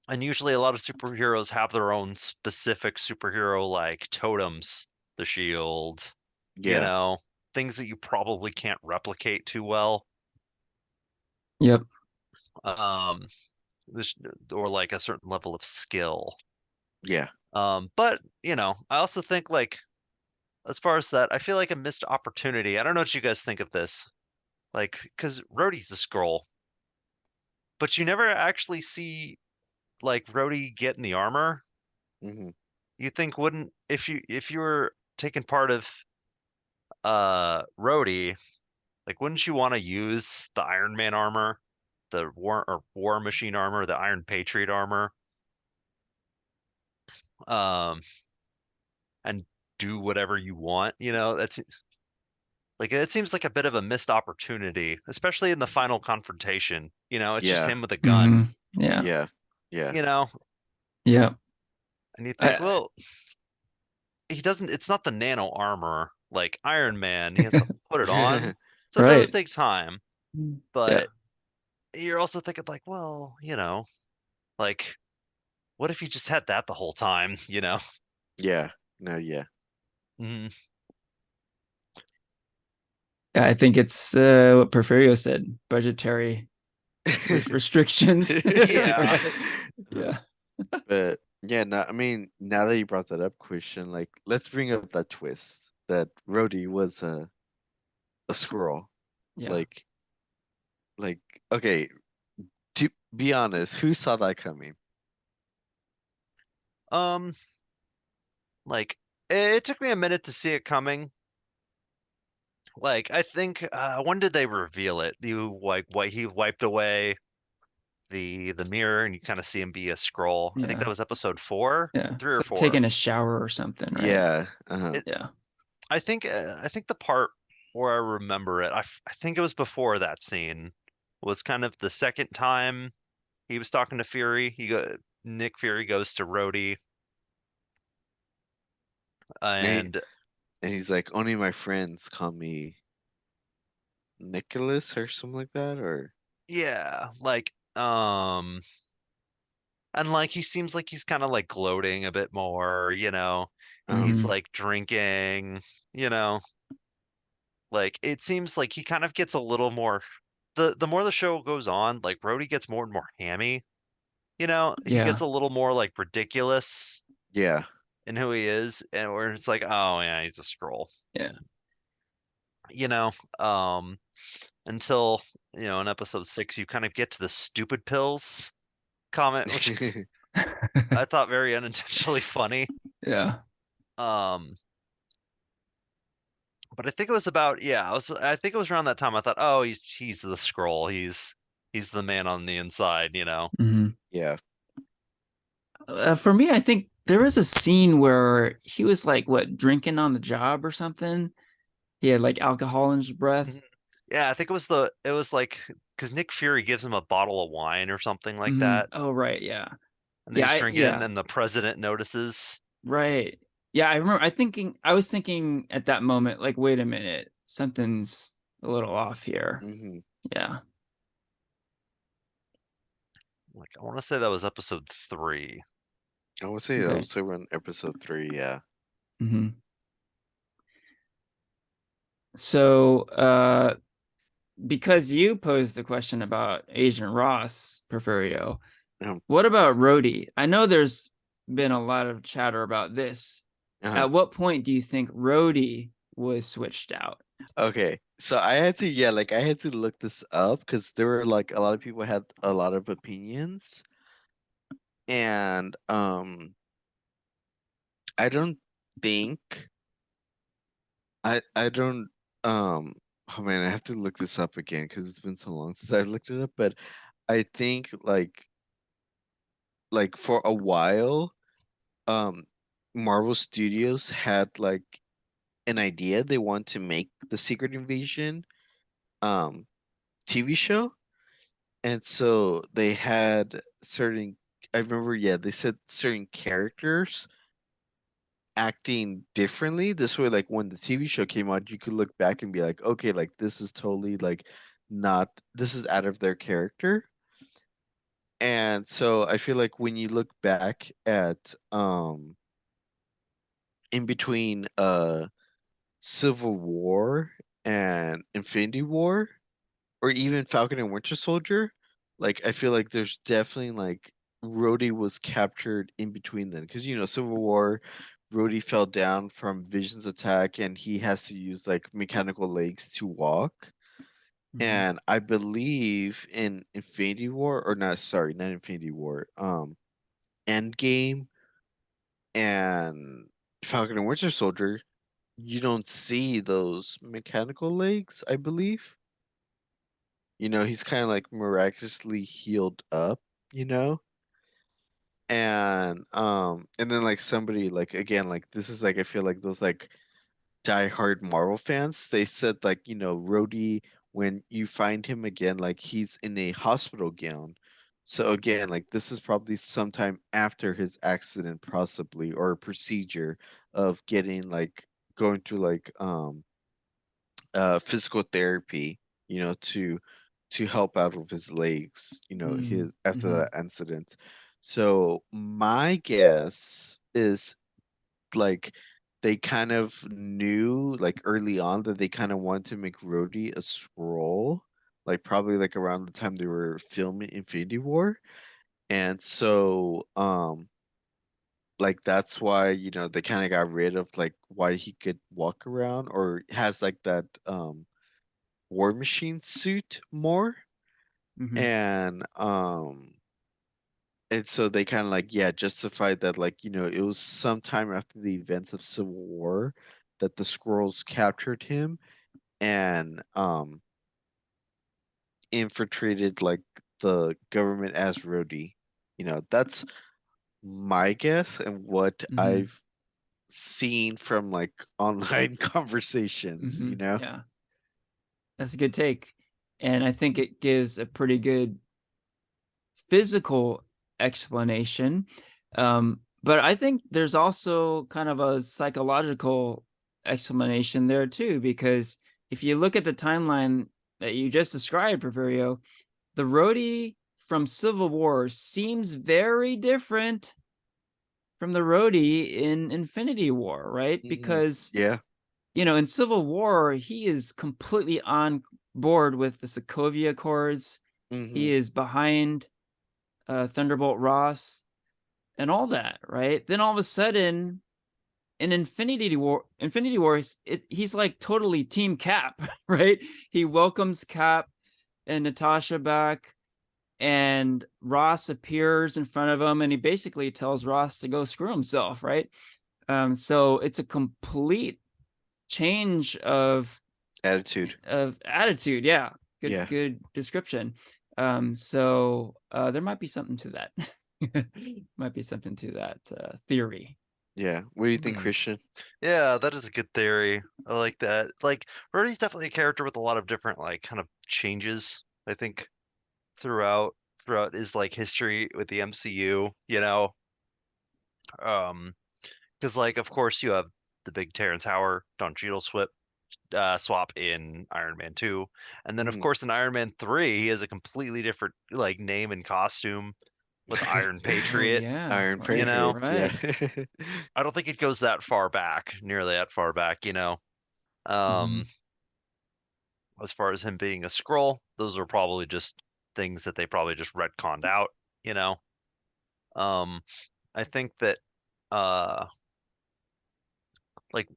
And usually a lot of superheroes have their own specific superhero like totems, the shield, you Yeah. know, things that you probably can't replicate too well. Yep. Um, this or like a certain level of skill. Yeah. But you know, I also think like as far as that, I feel like a missed opportunity. I don't know what you guys think of this. Like, because Rhodey's a scroll, but you never actually see like Rhodey get in the armor. Hmm. You think wouldn't if you were taking part of Rhodey, like wouldn't you want to use the Iron Man armor, the War Machine armor, the Iron Patriot armor, um, and do whatever you want? You know, that's like it seems like a bit of a missed opportunity, especially in the final confrontation. You know, it's just Yeah. him with a gun, Hmm. Yeah. Yeah. Yeah. you know, Yeah. and you think, I, well, he doesn't, it's not the nano armor like Iron Man. He has to put it on. So it does right. take time, Yeah. but you're also thinking like, well, you know, like what if you just had that the whole time, you know? Yeah. No, yeah. Mhm. Yeah, I think it's what Porfirio said, budgetary restrictions. Yeah. Right. Yeah. But yeah, no, I mean, now that you brought that up, Christian, like let's bring up that twist that Rhodey was a squirrel. Yeah. Like like okay, to be honest, who saw that coming? Um, like it took me a minute to see it coming. Like I think when did they reveal it? You like what he wiped away the mirror and you kind of see him be a scroll. I think that Yeah. was episode 4, Yeah. 3 It's or like 4. taking a shower or something, right? Yeah, uh-huh. It, Yeah. I think the part where I remember it, I think it was before that scene, was kind of the second time he was talking to Fury. Nick Fury goes to Rhodey, And, and and he's like, only my friends call me Nicholas or something like that, or yeah, like and like he seems like he's kind of like gloating a bit more, you know. He's Hmm. like drinking, you know. Like it seems like he kind of gets a little more the more the show goes on, like Rhodey gets more and more hammy. You know, he gets Yeah. a little more like ridiculous yeah, in who he is, and where it's like, oh yeah, he's a scroll. Yeah. You know, um, until you know in episode 6, you kind of get to the stupid pills comment, which I thought very unintentionally funny. Yeah. Um, but I think it was about yeah, I think it was around that time I thought, oh, he's the scroll, he's the man on the inside, you know. Hmm. yeah. For me, I think there was a scene where he was like, what, drinking on the job or something? He had like alcohol in his breath. Mhm. Yeah, I think it was like because Nick Fury gives him a bottle of wine or something like Hmm. that, Oh, right. Yeah. and then Yeah. he's drinking, Yeah. and the president notices. Right. Yeah. I was thinking at that moment, like, wait a minute, something's a little off here. Hmm. Yeah. Like I want to say that was episode 3. I would say that Okay. was around episode 3, yeah. Hmm. So, because you posed the question about Agent Ross, Porfirio, What about Rhodey? I know there's been a lot of chatter about this. At what point do you think Rhodey was switched out? Okay, so I had to, yeah, like I had to look this up because there were like a lot of people had a lot of opinions, and I don't think I don't oh man, I have to look this up again because it's been so long since I looked it up, but I think like for a while, um Marvel Studios had like an idea they want to make the Secret Invasion um TV show. And so they had certain, I remember, yeah, they said certain characters acting differently. This way, like when the TV show came out, you could look back and be like, okay, like this is totally like not, this is out of their character. And so I feel like when you look back at in between Civil War and Infinity War, or even Falcon and Winter Soldier, like I feel like there's definitely like Rhodey was captured in between them because Civil War, Rhodey fell down from Vision's attack and he has to use like mechanical legs to walk. And I believe in Infinity War, or not, sorry, not Infinity War, Endgame and Falcon and Winter Soldier, you don't see those mechanical legs, I believe. He's kind of like miraculously healed up, you know? And then like somebody like again, like this is like I feel like those like diehard Marvel fans, they said like, Rhodey, when you find him again, like he's in a hospital gown. So again, like this is probably sometime after his accident, possibly, or procedure of getting like going through like physical therapy, to help out with his legs, his after that incident. So my guess is like they kind of knew like early on that they kind of wanted to make Rhodey a scroll, like probably like around the time they were filming Infinity War. And so like that's why, they kind of got rid of like why he could walk around or has like that War Machine suit more. And so they kind of like, yeah, justified that like, it was sometime after the events of Civil War that the Skrulls captured him and infiltrated like the government as Rhodey. That's my guess and what I've seen from like online conversations, Yeah, that's a good take. And I think it gives a pretty good physical explanation. But I think there's also kind of a psychological explanation there too, because if you look at the timeline that you just described, Porfirio, the Rhodey from Civil War seems very different from the Rhodey in Infinity War, right? Because Yeah. in Civil War, he is completely on board with the Sokovia Accords. He is behind Thunderbolt Ross and all that, right? Then all of a sudden, in Infinity War, he's like totally Team Cap, right? He welcomes Cap and Natasha back, and Ross appears in front of him, and he basically tells Ross to go screw himself, right? So it's a complete change of attitude. Yeah, Yeah. good description. So there might be something to that. Might be something to that theory. Yeah. What do you think, Christian? Yeah, that is a good theory. I like that. Like, Rhodey's definitely a character with a lot of different like kind of changes, I think, throughout his like history with the MCU, because like of course you have the big Terrence Howard, Don Cheadle swap in Iron Man 2. And then of course in Iron Man 3, he has a completely different like name and costume with Iron Oh Patriot. yeah, Iron right, Patriot. right. Yeah. I don't think it goes that far back, nearly that far back. Um, as far as him being a Skrull, those are probably just things that they probably just retconned out, you know. Um, I think that uh like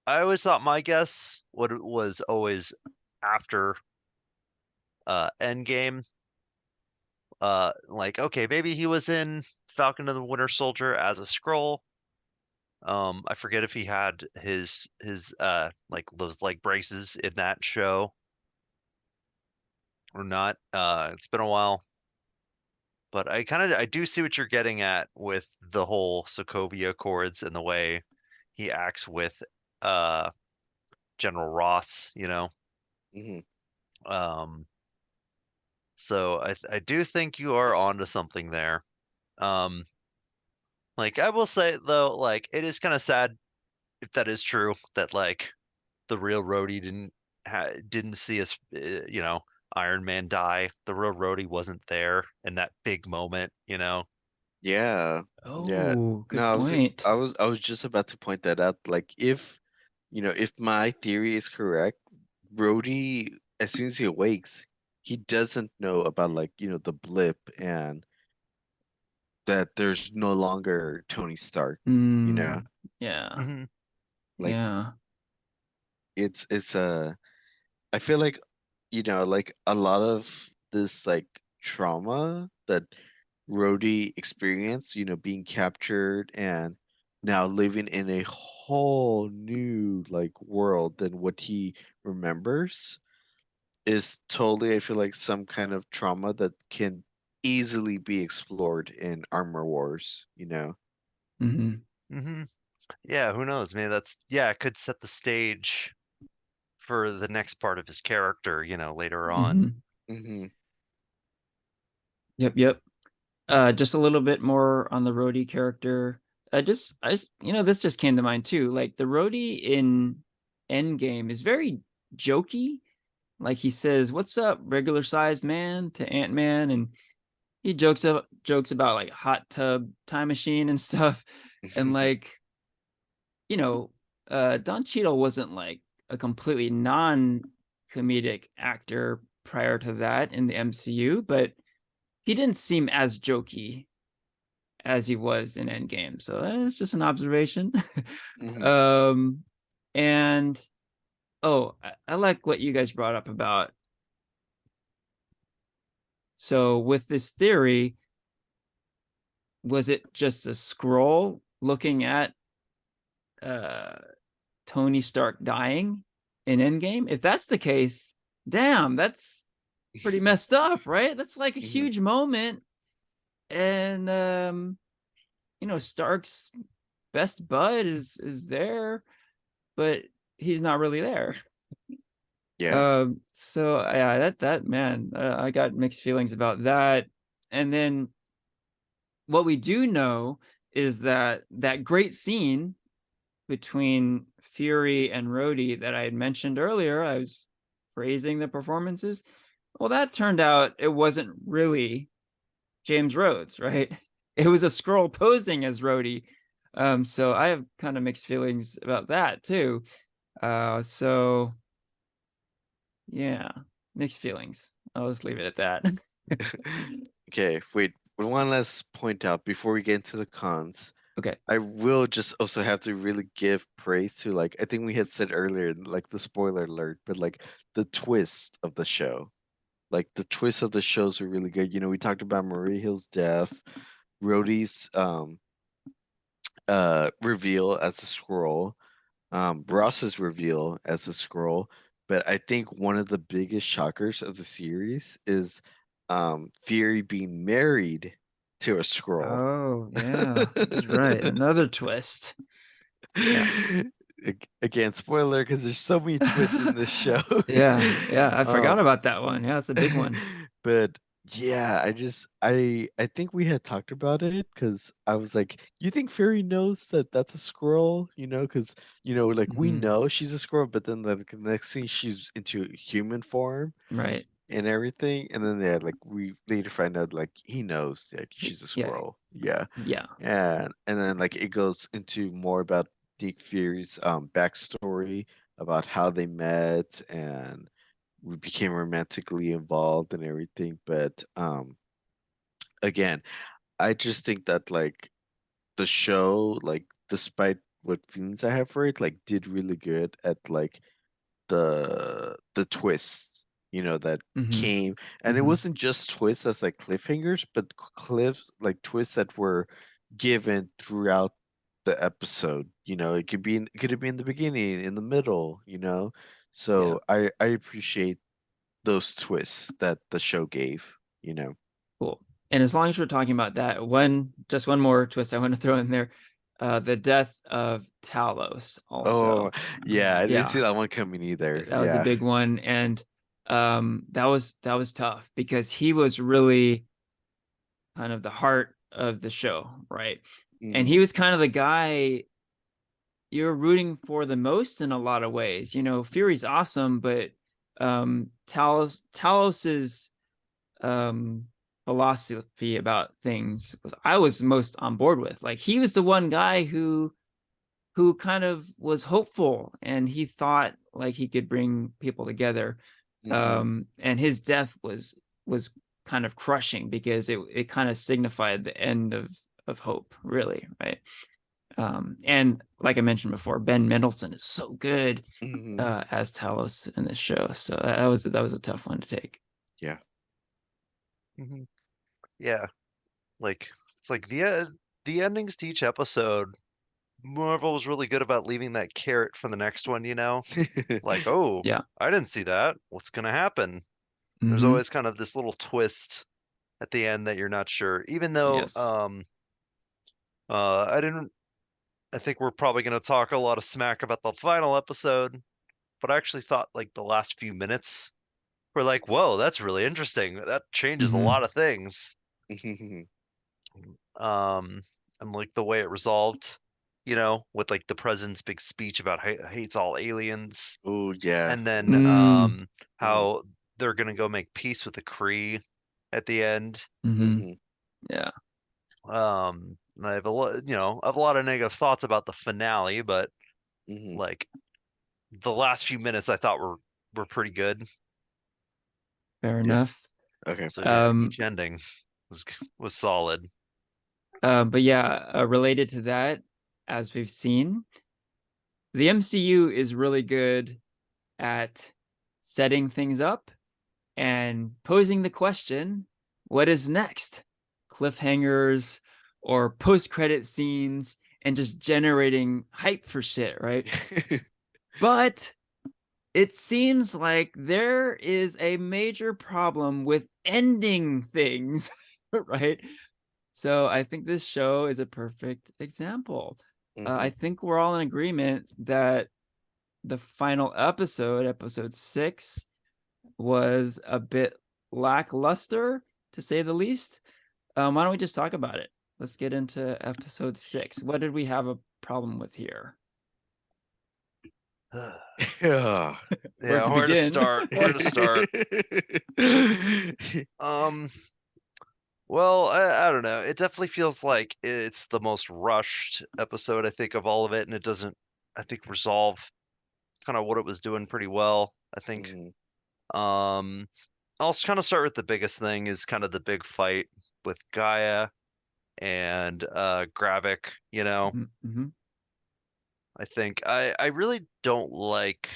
I always thought my guess was always after Endgame. Like okay, maybe he was in Falcon and the Winter Soldier as a Skrull. I forget if he had his like those leg braces in that show or not. It's been a while, but I do see what you're getting at with the whole Sokovia Accords and the way he acts with uh General Ross, you know. Hmm. Um, so I do think you are onto something there. Um, like I will say though, like it is kind of sad if that is true that like the real Rhodey didn't see us, you know, Iron Man die. The real Rhodey wasn't there in that big moment, you know. Yeah. Yeah. Oh, No, good point. I was just about to point that out. Like if, if my theory is correct, Rhodey, as soon as he awakes, he doesn't know about like, the blip and that there's no longer Tony Stark, you know. Yeah. Hmm. Like Yeah. it's a I feel like, like a lot of this like trauma that Rhodey experienced, being captured and now living in a whole new like world than what he remembers is totally, I feel like, some kind of trauma that can easily be explored in Armor Wars, you know? Hmm. Hmm. Yeah, who knows? Maybe it could set the stage for the next part of his character, you know, later on. Hmm. Hmm. Yep, yep. Just a little bit more on the Rhodey character. This just came to mind too. Like the Rhodey in Endgame is very jokey. Like he says, "What's up, regular sized man?" to Ant-Man, and he jokes about like hot tub time machine and stuff. And like, you know, Don Cheadle wasn't like a completely non-comedic actor prior to that in the MCU, but he didn't seem as jokey as he was in Endgame. So that's just an observation. Hmm. um, and I like what you guys brought up about. So with this theory, was it just a Skrull looking at uh, Tony Stark dying in Endgame? If that's the case, damn, that's pretty messed up, right? That's like a Hmm. huge moment, and Stark's best bud is there, but he's not really there. Yeah. So yeah, that man, I got mixed feelings about that. And then what we do know is that great scene between Fury and Rhodey that I had mentioned earlier, I was praising the performances. Well, that turned out it wasn't really James Rhodes, right? It was a Skrull posing as Rhodey. So I have kind of mixed feelings about that too. So yeah, mixed feelings. I'll just leave it at that. Okay, wait, one last point out before we get into the cons. Okay. I will just also have to really give praise to, like, I think we had said earlier, like the spoiler alert, but like the twist of the show. Like the twist of the shows were really good. We talked about Marie Hill's death, Rhodey's reveal as a Skrull, Ross's reveal as a Skrull. But I think one of the biggest shockers of the series is Fury being married to a Skrull. Oh, yeah, that's right. Another twist. Yeah. Again, spoiler, because there's so many twists in this show. Yeah, yeah, I forgot um, about that one. Yeah, it's a big one. but yeah, I think we had talked about it because I was like, you think Fury knows that that's a Skrull? Because like we Hmm. know she's a Skrull, but then the next thing she's into human form Right. and everything, and then yeah, like we later find out like he knows that she's a Yeah, Skrull. Yeah. yeah. And then like it goes into more about Nick Fury's backstory about how they met and we became romantically involved and everything. But again, I just think that like the show, like despite what feelings I have for it, like did really good at like the twist, that Mm-hmm. came, and it Mm-hmm. wasn't just twists as like cliffhangers, but cliffs like twists that were given throughout the episode. It could have been in the beginning, in the middle. Yeah. So I appreciate those twists that the show gave. Cool. And as long as we're talking about that, just one more twist I want to throw in there. The death of Talos Oh, also. yeah, I didn't see Yeah, that one coming either. that was a Yeah. big one. And that was tough because he was really kind of the heart of the show, right? And Hmm. he was kind of the guy you're rooting for the most in a lot of ways. Fury's awesome, but Talos's philosophy about things I was most on board with. Like he was the one guy who kind of was hopeful and he thought like he could bring people together. Hmm. And his death was kind of crushing because it kind of signified the end of hope, really, right? And like I mentioned before, Ben Mendelsohn is so good Hmm. as Talos in this show. So that was a tough one to take. Yeah. Mhm. Yeah, like it's like the endings to each episode. Marvel was really good about leaving that carrot for the next one, Like, oh, Yeah. I didn't see that. What's gonna happen? There's Mm-hmm. always kind of this little twist at the end that you're not sure. Even though Yes. I didn't I think we're probably gonna talk a lot of smack about the final episode, but I actually thought like the last few minutes were like, whoa, that's really interesting. That changes a Mm-hmm. lot of things. Um, and like the way it resolved, with like the president's big speech about hates all aliens, Oh, yeah. and then Mm. Hmm. how they're gonna go make peace with the Kree at the end. Mm-hmm. Hmm. Yeah. And I have I have a lot of negative thoughts about the finale, but Hmm. like the last few minutes I thought were pretty good. Fair Yeah. enough. Okay. So yeah, Um, each ending was solid. but yeah, related to that, as we've seen, the MCU is really good at setting things up and posing the question, what is next? Cliffhangers or post-credit scenes and just generating hype for shit, right? But it seems like there is a major problem with ending things, right? So I think this show is a perfect example. I Hmm. think we're all in agreement that the final episode 6, was a bit lackluster, to say the least. Why don't we just talk about it? Let's get into episode 6. What did we have a problem with here? Yeah. Where Yeah, to where to begin? start? Where to start? Um, well, I don't know. It definitely feels like it's the most rushed episode, I think, of all of it, and it doesn't, I think, resolve kind of what it was doing pretty well, I think. Hmm. Um, I'll kind of start with the biggest thing is kind of the big fight with Gaia and Gravik, Mm-hmm. I think I really don't like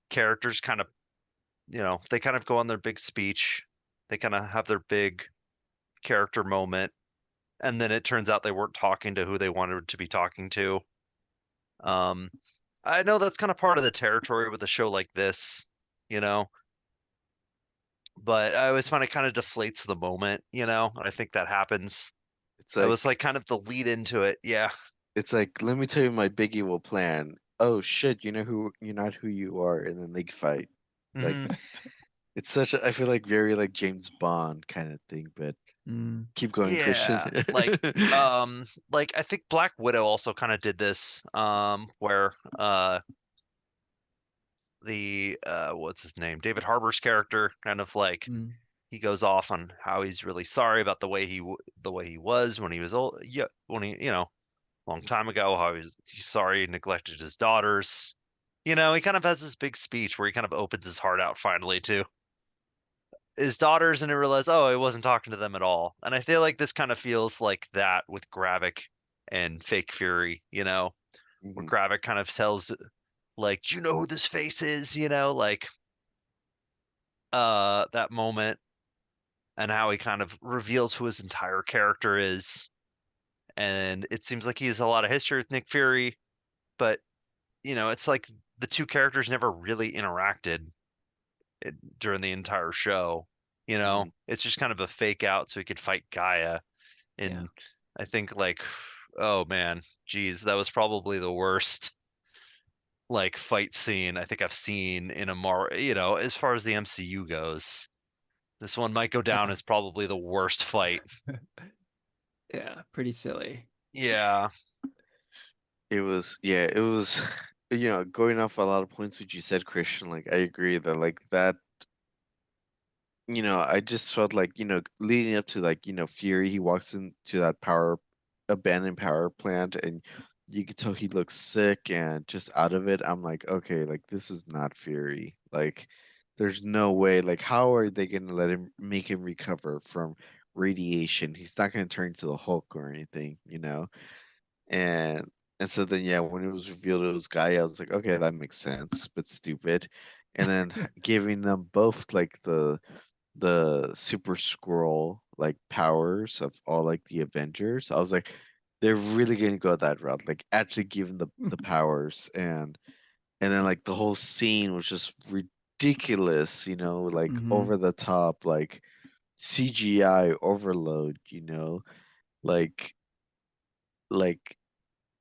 characters kind of, they kind of go on their big speech. They kind of have their big character moment, and then it turns out they weren't talking to who they wanted to be talking to. Um, I know that's kind of part of the territory with a show like this, you know, but I always find it kind of deflates the moment. I think that happens. It's It was like like kind of the lead into it. Yeah. let me tell you my big evil plan. Oh shit, you're not who you are, and then they fight. Like Hmm. it's such a I feel like very like James Bond kind of thing, but Mm. keep going, Christian. Yeah. Like I think Black Widow also kind of did this, where the what's his name? David Harbour's character kind of like Mm. he goes off on how he's really sorry about the way he was when he was old, yeah, when he, a long time ago, how he's sorry he neglected his daughters. He kind of has this big speech where he kind of opens his heart out finally too. his daughters and he realized, oh, he wasn't talking to them at all. And I feel like this kind of feels like that with Gravik and Fake Fury, where Mhm. Gravik kind of tells like, do you know who this face is? Like that moment and how he kind of reveals who his entire character is. And it seems like he has a lot of history with Nick Fury, but it's like the two characters never really interacted during the entire show. Mhm. It's just kind of a fake out so he could fight Gaia. Yeah. And I think like, oh man, geez, that was probably the worst like fight scene I think I've seen in a as far as the MCU goes. This one might go down Yeah. as probably the worst fight. Yeah, pretty silly. Yeah. It was going off a lot of points which you said, Christian, like I agree that like that, I just felt like, leading up to like, Fury, he walks into that abandoned power plant and you could tell he looks sick and just out of it. I'm like, okay, like this is not Fury. Like there's no way, like how are they gonna make him recover from radiation? He's not gonna turn into the Hulk or anything. And so then yeah, when it was revealed it was Guy, I was like, okay, that makes sense, but stupid. And then giving them both like the super scroll like powers of all like the Avengers. I was like, they're really gonna go that route, like actually giving the powers, and then like the whole scene was just ridiculous, like Hmm. over the top, like CGI overload, like like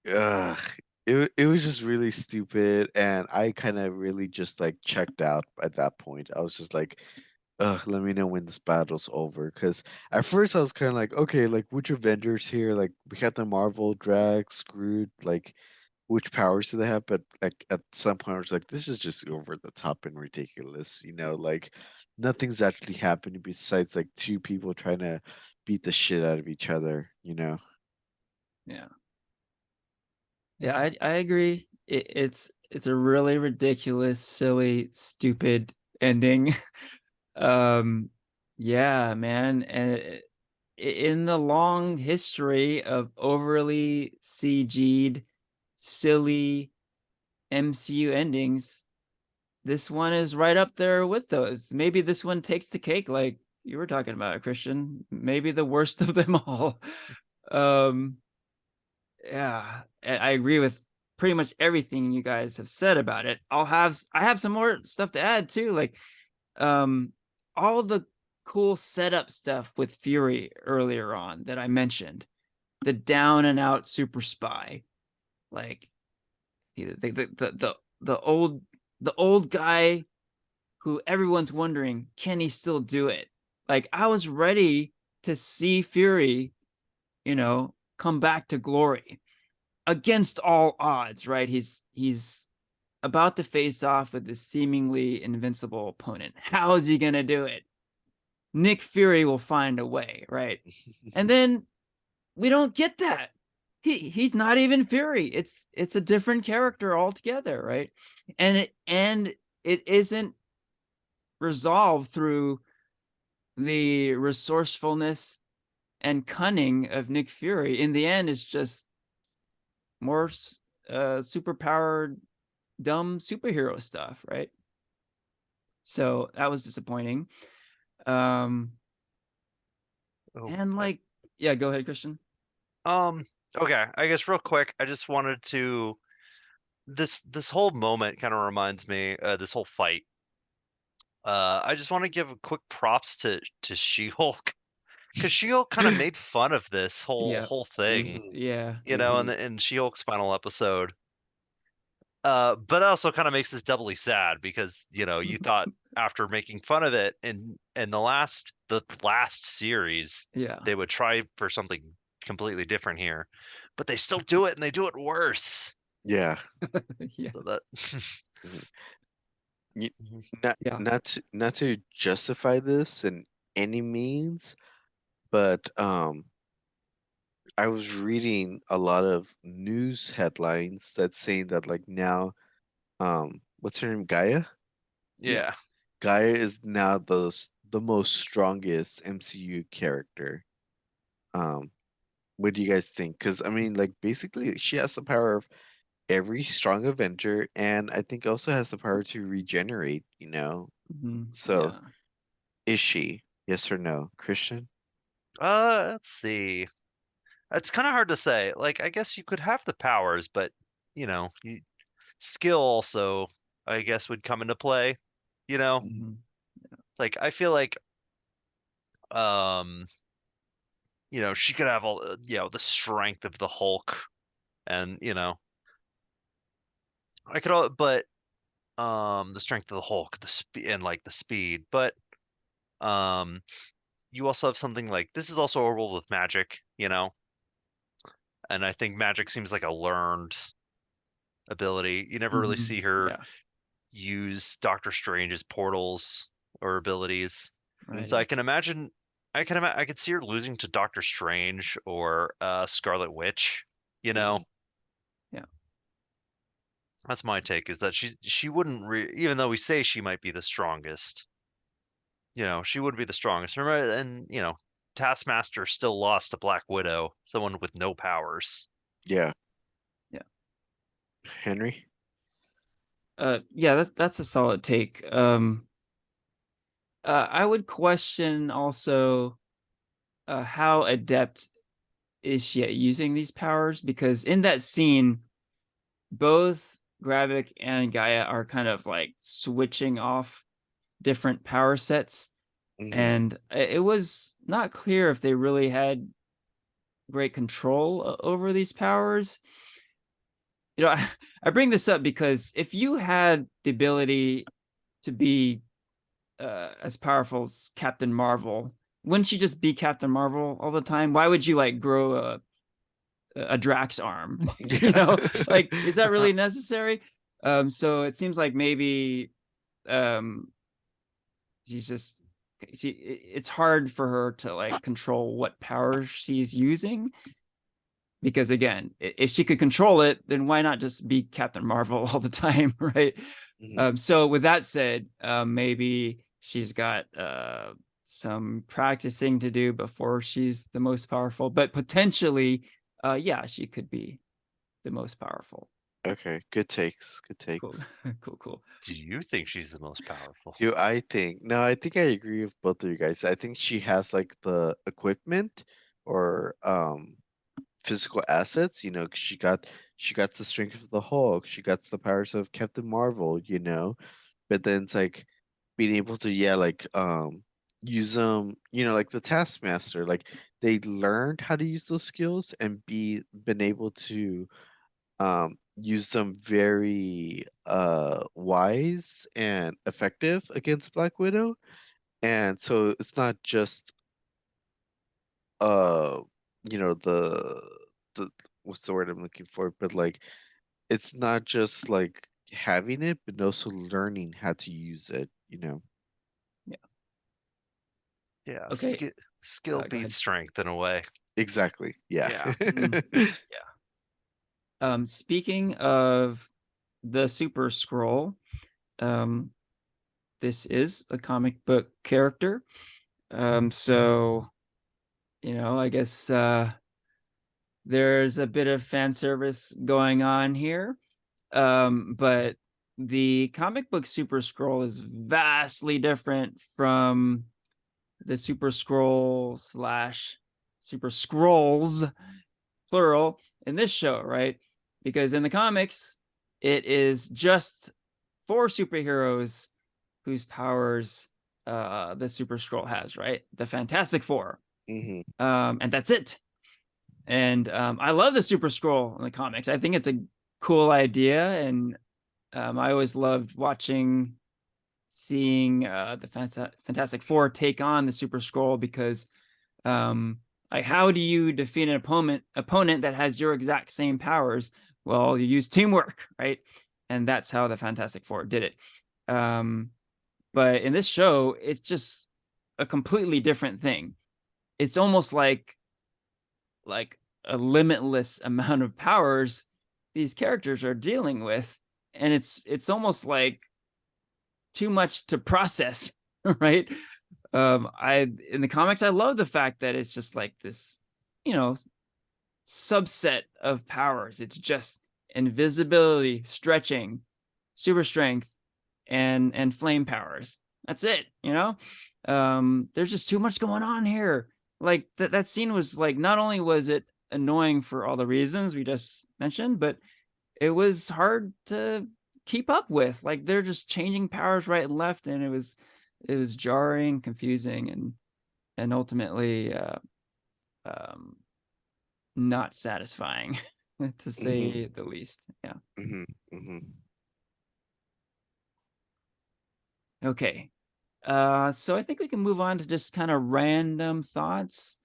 ugh. It was just really stupid, and I kind of really just like checked out at that point. I was just like, let me know when this battle's over. Because at first I was kind of like, okay, like which Avengers here? Like we got the Marvel, Drag, Screwed, like which powers do they have? But like at some point I was like, this is just over the top and ridiculous. Like nothing's actually happening besides like two people trying to beat the shit out of each other. Yeah. Yeah, I agree. It's a really ridiculous, silly, stupid ending. Um, yeah, man. And in the long history of overly CG'd, silly MCU endings, this one is right up there with those. Maybe this one takes the cake, like you were talking about, Christian. Maybe the worst of them all. Um, yeah, I agree with pretty much everything you guys have said about it. I have some more stuff to add too, like um all the cool setup stuff with Fury earlier on that I mentioned. The down and out super spy, like the old the old guy who everyone's wondering, can he still do it? Like I was ready to see Fury, come back to glory against all odds, right? He's about to face off with this seemingly invincible opponent. How is he gonna do it? Nick Fury will find a way, right? And then we don't get that. He's not even Fury. It's a different character altogether, right? And it isn't resolved through the resourcefulness and cunning of Nick Fury. In the end, it's just more super powered dumb superhero stuff, right? So that was disappointing. Um, Oh, and like, yeah, go ahead, Christian. um, okay. I guess real quick, I just wanted to this whole moment kind of reminds me, this whole fight. I just want to give a quick props to She-Hulk because She-Hulk kind of made fun of this whole Yeah, whole thing, Mhm. yeah, in Mhm. in She-Hulk's final episode. But it also kind of makes this doubly sad because, you thought after making fun of it in the last series, yeah, they would try for something completely different here, but they still do it and they do it worse. Yeah. yeah, So that Mhm. Y- Not yeah, not to justify this in any means, but I was reading a lot of news headlines that saying that like now what's her name, Gaia? Yeah. yeah. Gaia is now the most strongest MCU character. Um, what do you guys think? Because I mean, like basically, she has the power of every strong Avenger, and I think also has the power to regenerate. So Yeah. is she? Yes or no, Christian? Let's see. It's kind of hard to say. Like, I guess you could have the powers, but skill also, I guess, would come into play. You know, Mhm. Mhm. like I feel like, um, she could have all, the strength of the Hulk, and I could all, but the strength of the Hulk, the speed, and like the speed, but um, you also have something like this is also a world with magic, and I think magic seems like a learned ability. You never really Mhm. see her Yeah. use Doctor Strange's portals or abilities. Right. So I Mhm. can imagine, I could see her losing to Doctor Strange or Scarlet Witch. You know, Mhm. Yeah. that's my take is that she wouldn't even though we say she might be the strongest, she wouldn't be the strongest. Remember, and Taskmaster still lost to Black Widow, someone with no powers. Yeah, Yeah. Henry. Yeah, that's a solid take. I would question also how adept is she at using these powers, because in that scene, both Gravik and Gaia are kind of like switching off different power sets, Hmm. and it was not clear if they really had great control over these powers. I bring this up because if you had the ability to be as powerful as Captain Marvel, wouldn't you just be Captain Marvel all the time? Why would you like grow a Drax arm? Yeah. Like, is that really necessary? So it seems like maybe um she's just it's hard for her to like control what power she's using, because again, if she could control it, then why not just be Captain Marvel all the time, right? Mhm. So with that said, maybe she's got some practicing to do before she's the most powerful, but potentially, yeah, she could be the most powerful. Okay, good takes. Good Cool, takes. cool. Do you think she's the most powerful? Do I think? No, I think I agree with both of you guys. I think she has like the equipment or physical assets, 'cause she got the strength of the Hulk, she got the powers of Captain Marvel. But then it's like being able to, yeah, like use them, like the Taskmaster, like they learned how to use those skills and been able to use them very wise and effective against Black Widow. And so it's not just uh the what's the word I'm looking for, but like it's not just like having it, but also learning how to use it. Yeah. Yeah, Okay. skill Go beats ahead. strength in a way. Exactly. Yeah. Yeah. Mm, yeah. Speaking of the Super Scroll, um, this is a comic book character. So I guess there's a bit of fan service going on here. But the comic book Super Scroll is vastly different from the Super Scroll slash Super Scrolls, plural, in this show, right? Because in the comics, it is just 4 superheroes whose powers the Super Scroll has, right? The Fantastic Four. Hmm. And that's it. And I love the Super Scroll in the comics. I think it's a cool idea, and I always loved seeing the Fantastic Four take on the Super Scroll, because like, how do you defeat an opponent that has your exact same powers? Well, you use teamwork, right? And that's how the Fantastic Four did it. But in this show, it's just a completely different thing. It's almost like a limitless amount of powers these characters are dealing with, and it's almost like too much to process, right? I in the comics, I love the fact that it's just like this, you know, subset of powers. It's just invisibility, stretching, super strength, and flame powers. That's it, you know? There's just too much going on here. Like that scene was like, not only was it annoying for all the reasons we just mentioned, but it was hard to keep up with. Like they're just changing powers right and left, and it was jarring, confusing, and ultimately um not satisfying to Hmm. say the least. Yeah. Hmm. Hmm. Okay. So I think we can move on to just kind of random thoughts.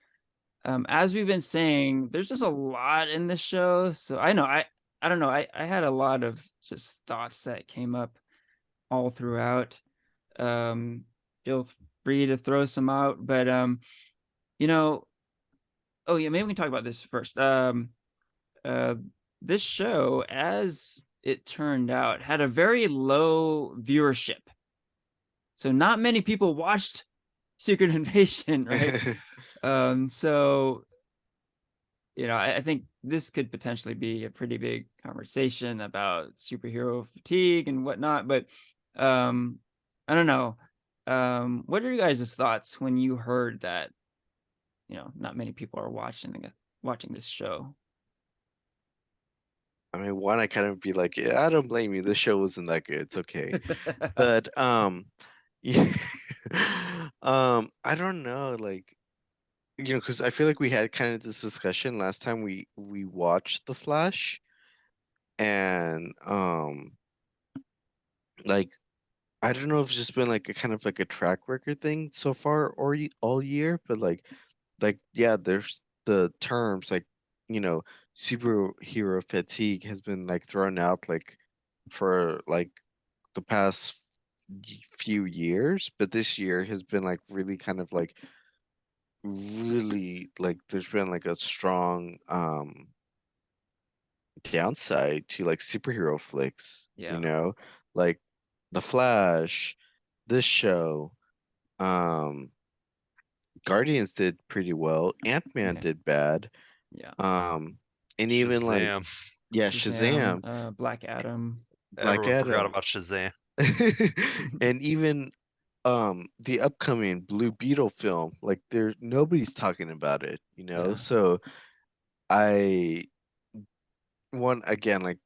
As we've been saying, there's just a lot in this show. So I don't know. I had a lot of just thoughts that came up all throughout. Um, Feel free to throw some out, but you know, oh yeah, maybe we can talk about this first. Uh, this show, as it turned out, had a very low viewership. So not many people watched Secret Invasion, right? So I think this could potentially be a pretty big conversation about superhero fatigue and whatnot. But um, I don't know. What are you guys' thoughts when you heard that not many people are watching this show? I mean, one, I kind of be like, yeah, I don't blame you. This show wasn't that good. It's okay. But yeah, I don't know, like, because I feel like we had kind of this discussion last time we watched The Flash, and like, I don't know if it's just been like a kind of like a track record thing so far or all year, but like yeah, there's the terms like you know superhero fatigue has been like thrown out like for like the past few years, but this year has been like really kind of like really like there's been like a strong downside to like superhero flicks, Yeah, like The Flash, this show, um Guardians did pretty well, Ant-Man yeah, did bad, yeah. um and even like Shazam. yeah, Shazam, Shazam, Black Adam. Black Everyone forgot Adam. about Shazam. And even the upcoming Blue Beetle film, like there's nobody's talking about it, Yeah. so I one again like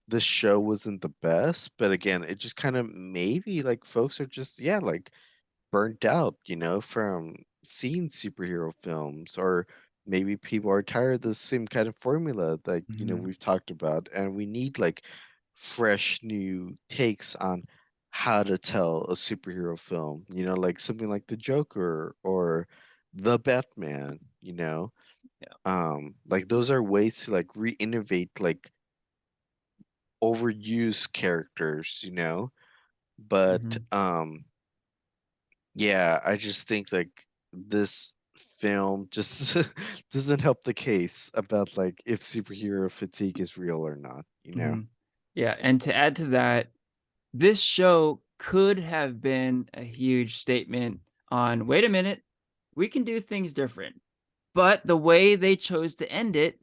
this show wasn't the best, but again it just kind of maybe like folks are just yeah like burnt out, from seeing superhero films, or maybe people are tired of the same kind of formula that Mhm. we've talked about, and we need like fresh new takes on how to tell a superhero film, like something like the Joker or the Batman, Yeah. like those are ways to like re-innovate like overused characters, but Mhm. yeah, I just think like this film just doesn't help the case about like if superhero fatigue is real or not. Mhm. Yeah, and to add to that, this show could have been a huge statement on, wait a minute, we can do things different. But the way they chose to end it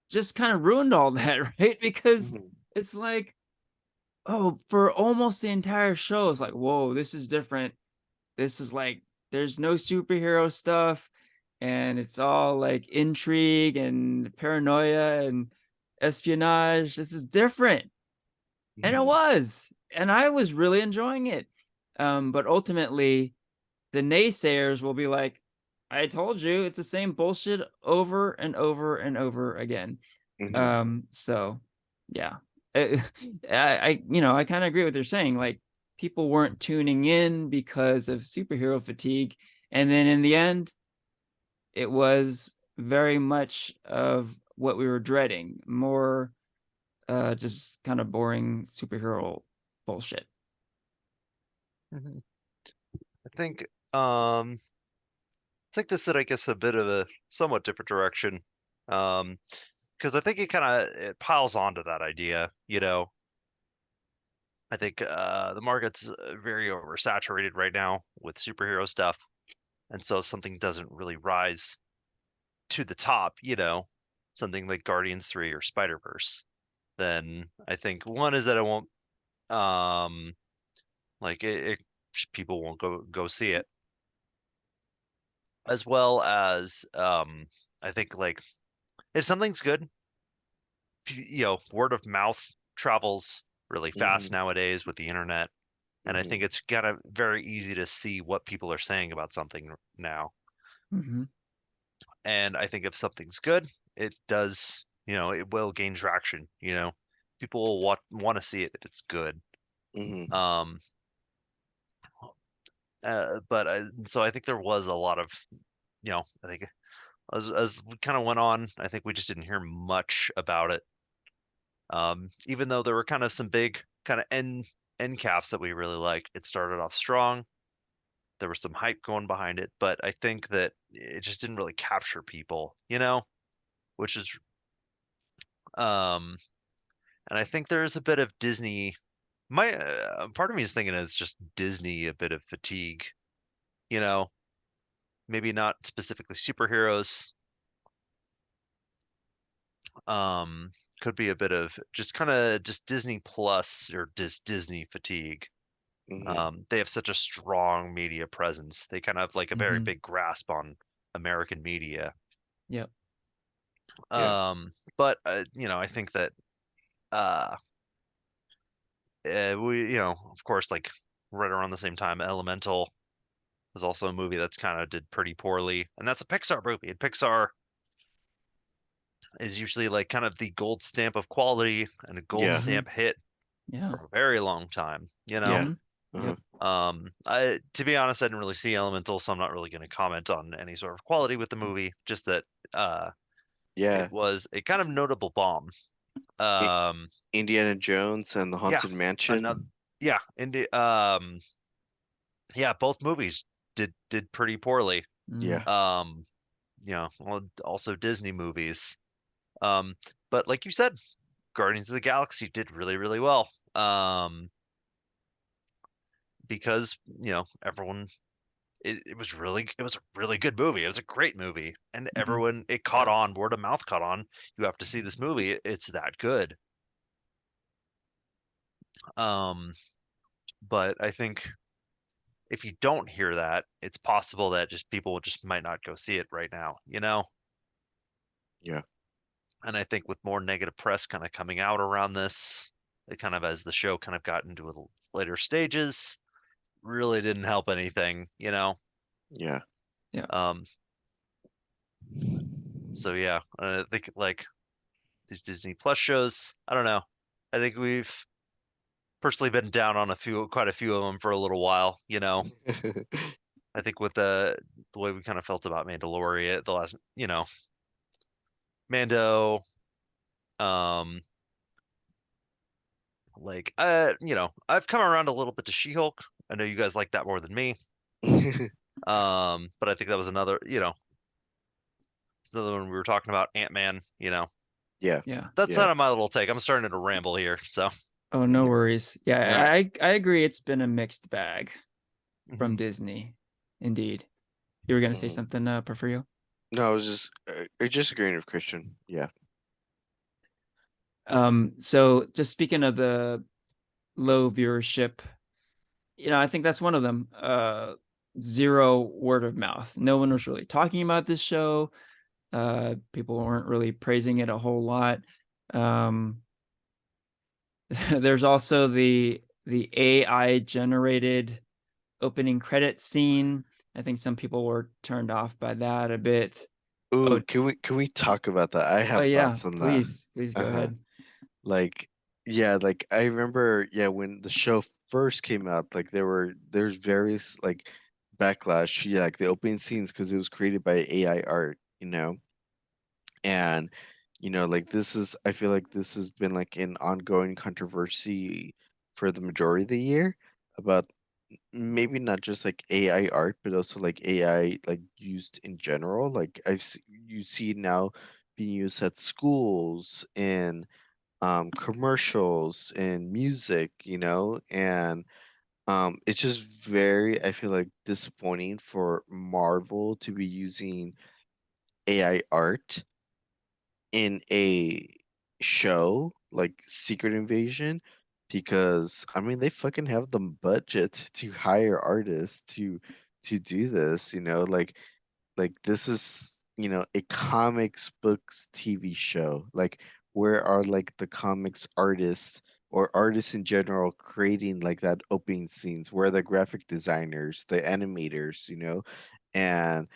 just kind of ruined all that, right? Because Hmm. it's like, oh, for almost the entire show, it's like, whoa, this is different. This is like, there's no superhero stuff, and it's all like intrigue and paranoia and espionage. This is different. And it Hmm. was. And I was really enjoying it. But ultimately, the naysayers will be like, I told you it's the same bullshit over and over and over again. Hmm. So yeah. Uh, I kind of agree with what they're saying. Like, people weren't tuning in because of superhero fatigue. And then in the end, it was very much of what we were dreading. More just kind of boring superhero bullshit. Mhm. I think um take this in, I guess, a bit of a somewhat different direction. Um, because I think it piles onto that idea, I think the market's very oversaturated right now with superhero stuff, and so if something doesn't really rise to the top, something like Guardians 3 or Spider-Verse, then I think one is that it won't um like people won't go see it, as well as I think like if something's good, word of mouth travels really fast Hmm. nowadays with the internet, and I think Hmm. it's kind of very easy to see what people are saying about something now. Hmm. And I think if something's good, it does, it will gain traction, people will want to see it if it's good. Hmm. Um, but so I think there was a lot of, I think as we kind of went on, I think we just didn't hear much about it. Even though there were kind of some big kind of end caps that we really liked, it started off strong. There was some hype going behind it, but I think that it just didn't really capture people, which is um, and I think there's a bit of Disney. My part of me is thinking it's just Disney a bit of fatigue, you know, maybe not specifically superheroes. Um, could be a bit of just kind of just Disney Plus or Disney fatigue. Hmm. They have such a strong media presence. They kind of have like a very Hmm. big grasp on American media. Yep. Yeah. But I think that uh, we, of course, like right around the same time, Elemental was also a movie that's kind of did pretty poorly, and that's a Pixar movie. And Pixar is usually like kind of the gold stamp of quality and a gold Yeah. Hmm. stamp hit Yeah. for a very long time, Yeah. Hmm. Uh-huh. Yep. I to be honest, I didn't really see Elemental, so I'm not really going to comment on any sort of quality with the movie. Just that uh, it Yeah. was a kind of notable bomb. I- Um, Indiana Jones and the yeah, Haunted another, Mansion. yeah, and yeah, both movies did pretty poorly. Yeah. Mm. Um, well, also Disney movies. Um, but like you said, Guardians of the Galaxy did really, really well. Because everyone, it was a really good movie. It was a great movie, and Hmm. everyone it caught Yeah. on, word of mouth caught on. You have to see this movie. It's that good. Um, but I think if you don't hear that, it's possible that just people just might not go see it right now. Yeah. And I think with more negative press kind of coming out around this, it kind of as the show kind of got into its later stages, really didn't help anything. Yeah. Yeah. Um, so yeah, I think like these Disney Plus shows, I don't know. I think we've personally been down on quite a few of them for a little while. I think with the way we kind of felt about Mandalorian, the last, Mando, um, like I've come around a little bit to She-Hulk. I know you guys like that more than me. But I think that was it's another one we were talking about, Ant-Man. Yeah. Yeah. That's Yeah. kind of my little take. I'm starting to ramble here, so. Oh, no worries. No, Yeah, I agree. It's been a mixed bag from Mhm. Disney, indeed. You were gonna say mhm. something, Porfirio? No, I was just agreeing with Christian. Yeah. So just speaking of the low viewership, I think that's one of them. Zero word of mouth. No one was really talking about this show. People weren't really praising it a whole lot. Um, there's also the AI generated opening credit scene. I think some people were turned off by that a bit. Oh, Ooh, can we talk about that? I oh have yeah, thoughts on that. please go Uh-huh. ahead. Like, yeah, like I remember, yeah, when the show first came out, like there's various like backlash, yeah, like the opening scenes because it was created by AI art. And like I feel like this has been like an ongoing controversy for the majority of the year about maybe not just like AI art, but also like AI like used in general. Like you see it now being used at schools and commercials and music, and it's just very, I feel like, disappointing for Marvel to be using AI art in a show like Secret Invasion, because I mean they fucking have the budget to hire artists to do this, like this is, a comics books TV show. Like where are like the comics artists or artists in general creating like that opening scenes? Where are the graphic designers, the animators, And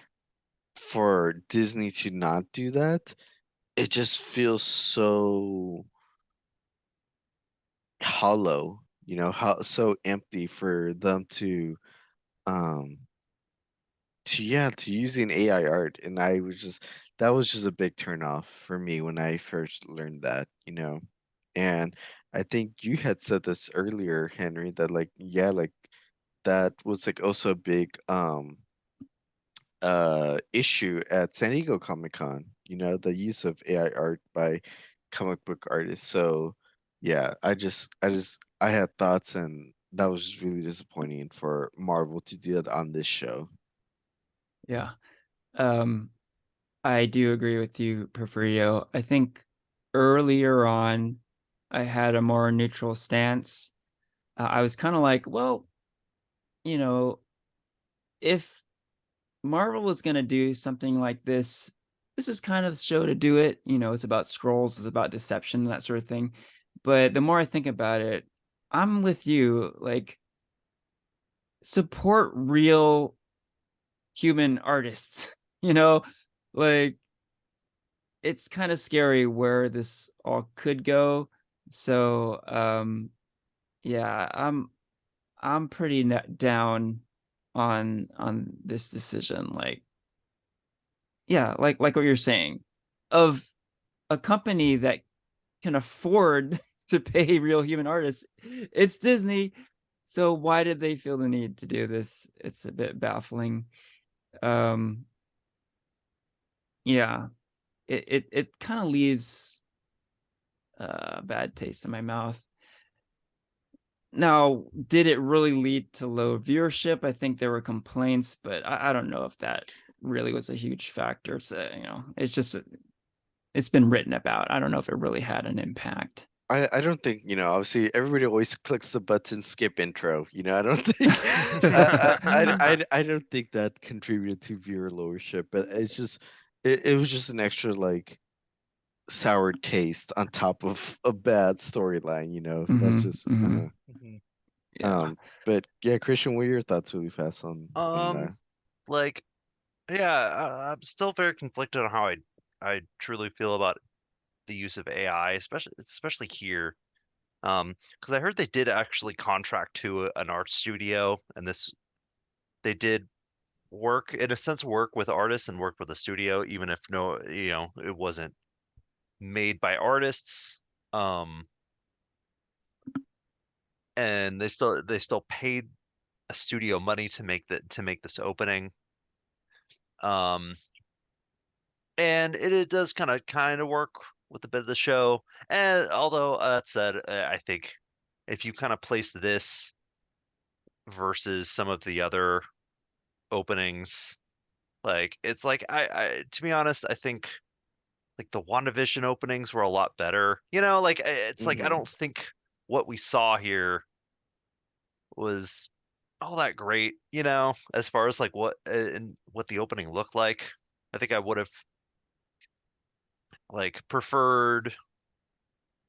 for Disney to not do that, it just feels so hollow, how so empty for them um to using AI art. And I was just that was just a big turn off for me when I first learned that. And I think you had said this earlier, Henry, that like yeah, like that was like also a big issue at San Diego Comic Con, the use of AI art by comic book artists. So yeah, I had thoughts, and that was just really disappointing for Marvel to do it on this show. Yeah. Um, I do agree with you, Porfirio. I think earlier on, I had a more neutral stance. I was kind of like, well, you know, if Marvel was going to do something like this is kind of the show to do it. It's about scrolls, it's about deception, that sort of thing. But the more I think about it, I'm with you. Like, support real human artists, you know? Like, it's kind of scary where this all could go. So, yeah, I'm pretty down on this decision. Like, yeah, like what you're saying, of a company that can afford to pay real human artists. It's Disney. So why did they feel the need to do this? It's a bit baffling. Um, yeah, it kind of leaves a bad taste in my mouth. Now, did it really lead to low viewership? I think there were complaints, but I don't know if that really was a huge factor. So, it's just it's been written about. I don't know if it really had an impact. I don't think, obviously everybody always clicks the button skip intro. I don't think I don't think that contributed to viewer lowership, but it was just an extra like sour taste on top of a bad storyline. That's Hmm. just Hmm. uh-huh. Mhm. Yeah. But yeah, Christian, what are your thoughts really fast on Um, that? like, yeah, I'm still very conflicted on how I truly feel about the use of AI, especially here. Because I heard they did actually contract to an art studio, and they did work in a sense work with artists and work with a studio, even if no, it wasn't made by artists. Um, and they still paid a studio money to make this opening. Um, and it does kind of work with a bit of the show. And although that said, I think if you kind of place this versus some of the other openings, like it's like I to be honest, I think like the WandaVision openings were a lot better. Like it's like I Mm-hmm. don't think what we saw here was all that great, as far as like and what the opening looked like. I think I would have like preferred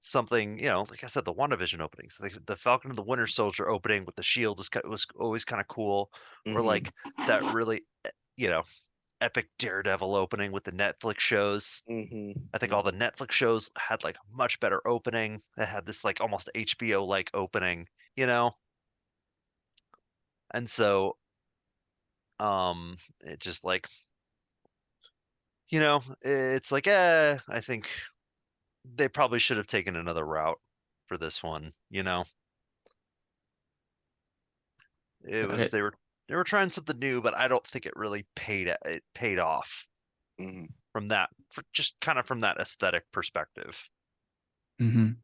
something, like I said, the WandaVision openings, like the Falcon and the Winter Soldier opening with the shield was always kind of cool, or Mm-hmm. like that really, you know, epic Daredevil opening with the Netflix shows. Mm-hmm. I think all the Mm-hmm. Netflix shows had like a much better opening. That had this like almost HBO like opening, you know? And so it just like, it's like I think they probably should have taken another route for this one. It Got was it. they were trying something new, but I don't think it paid off Mm-hmm. from that, just kind of from that aesthetic perspective. Hmm.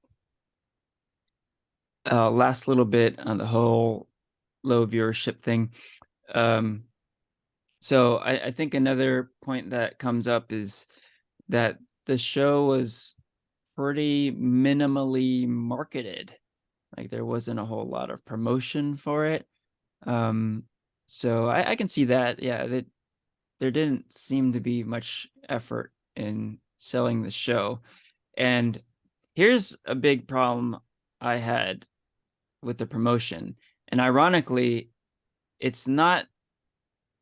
last little bit on the whole low viewership thing. So I think another point that comes up is that the show was pretty minimally marketed. Like there wasn't a whole lot of promotion for it. So I can see that. Yeah, that there didn't seem to be much effort in selling the show. And here's a big problem I had with the promotion. And ironically, it's not,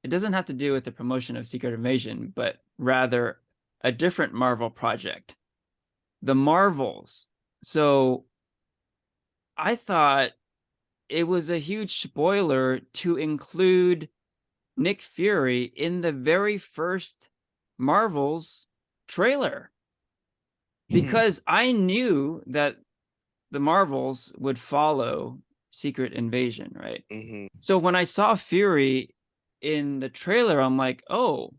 it doesn't have to do with the promotion of Secret Invasion, but rather a different Marvel project, the Marvels. So I thought it was a huge spoiler to include Nick Fury in the very first Marvels trailer, because I knew that the Marvels would follow Secret Invasion, right? So when I saw Fury in the trailer, I'm like, oh,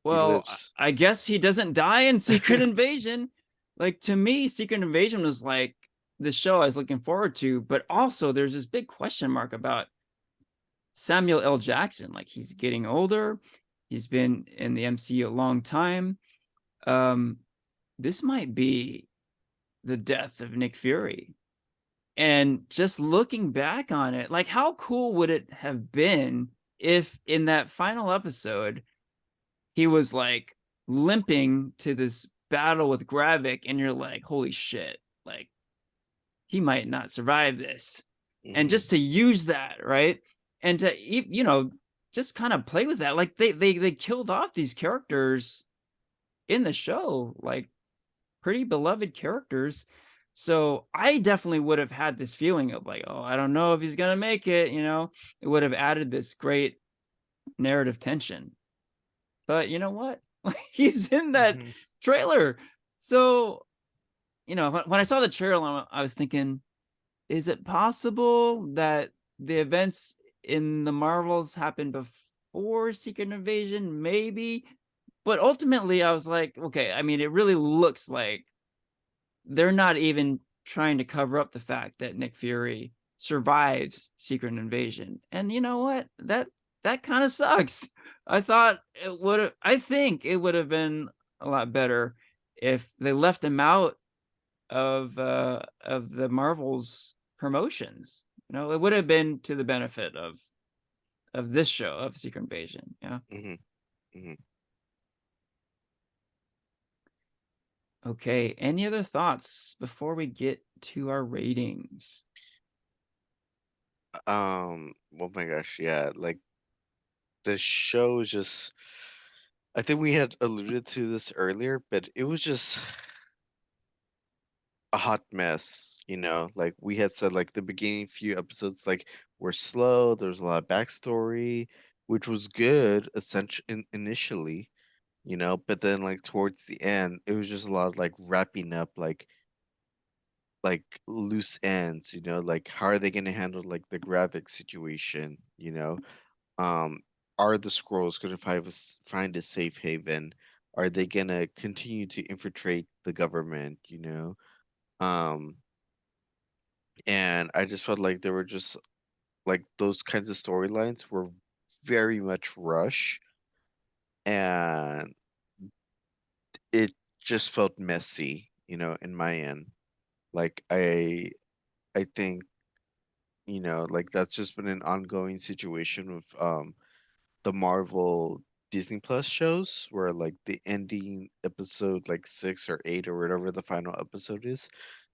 well, I guess he doesn't die in Secret Invasion. Like, to me, Secret Invasion was like the show I was looking forward to, but also there's this big question mark about Samuel L. Jackson. Like, he's getting older. He's been in the MCU a long time. This might be the death of Nick Fury. And just looking back on it, like, how cool would it have been if in that final episode he was like limping to this battle with Gravik, and you're like, holy shit, like he might not survive this. And just to use that, right? And to, you know, just kind of play with that. Like they killed off these characters in the show, like pretty beloved characters. So I definitely would have had this feeling of like, oh, I don't know if he's gonna make it, you know. It would have added this great narrative tension. But you know what? He's in that trailer. So, you know, when I saw the trailer, I was thinking, is it possible that the events in the Marvels happened before Secret Invasion? Maybe. But ultimately, I was like, okay, I mean, it really looks like they're not even trying to cover up the fact that Nick Fury survives Secret Invasion. And you know what? That kind of sucks. I think it would have been a lot better if they left him out of the Marvel's promotions. You know, it would have been to the benefit of this show, of Secret Invasion. Yeah. Okay. Any other thoughts before we get to our ratings? Oh my gosh, yeah. Like the show is just, I think we had alluded to this earlier, but it was just a hot mess, you know. Like we had said, like the beginning few episodes like were slow, there's a lot of backstory, which was good initially, you know, but then like towards the end it was just a lot of like wrapping up like loose ends, you know, like how are they going to handle like the graphic situation, you know? um are the Skrulls going to find a safe haven? Are they going to continue to infiltrate the government, you know? um and I just felt like there were just like those kinds of storylines were very much rush, and it just felt messy, you know, in my end. Like I think, you know, like that's just been an ongoing situation with the Marvel Disney Plus shows, where like the ending episode like 6 or 8 or whatever the final episode is,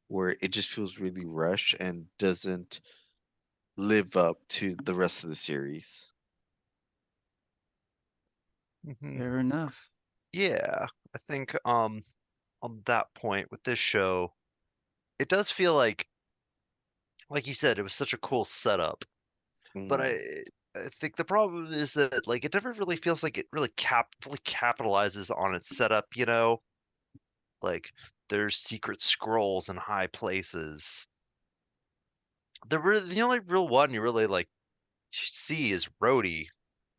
where it just feels really rushed and doesn't live up to the rest of the series. Fair enough. Yeah, I think on that point with this show, it does feel like you said, it was such a cool setup. But Mm, I think the problem is that like it never really feels like it really fully capitalizes on its setup, you know? Like there's secret scrolls in high places. The only real one you really like see is Rhodey,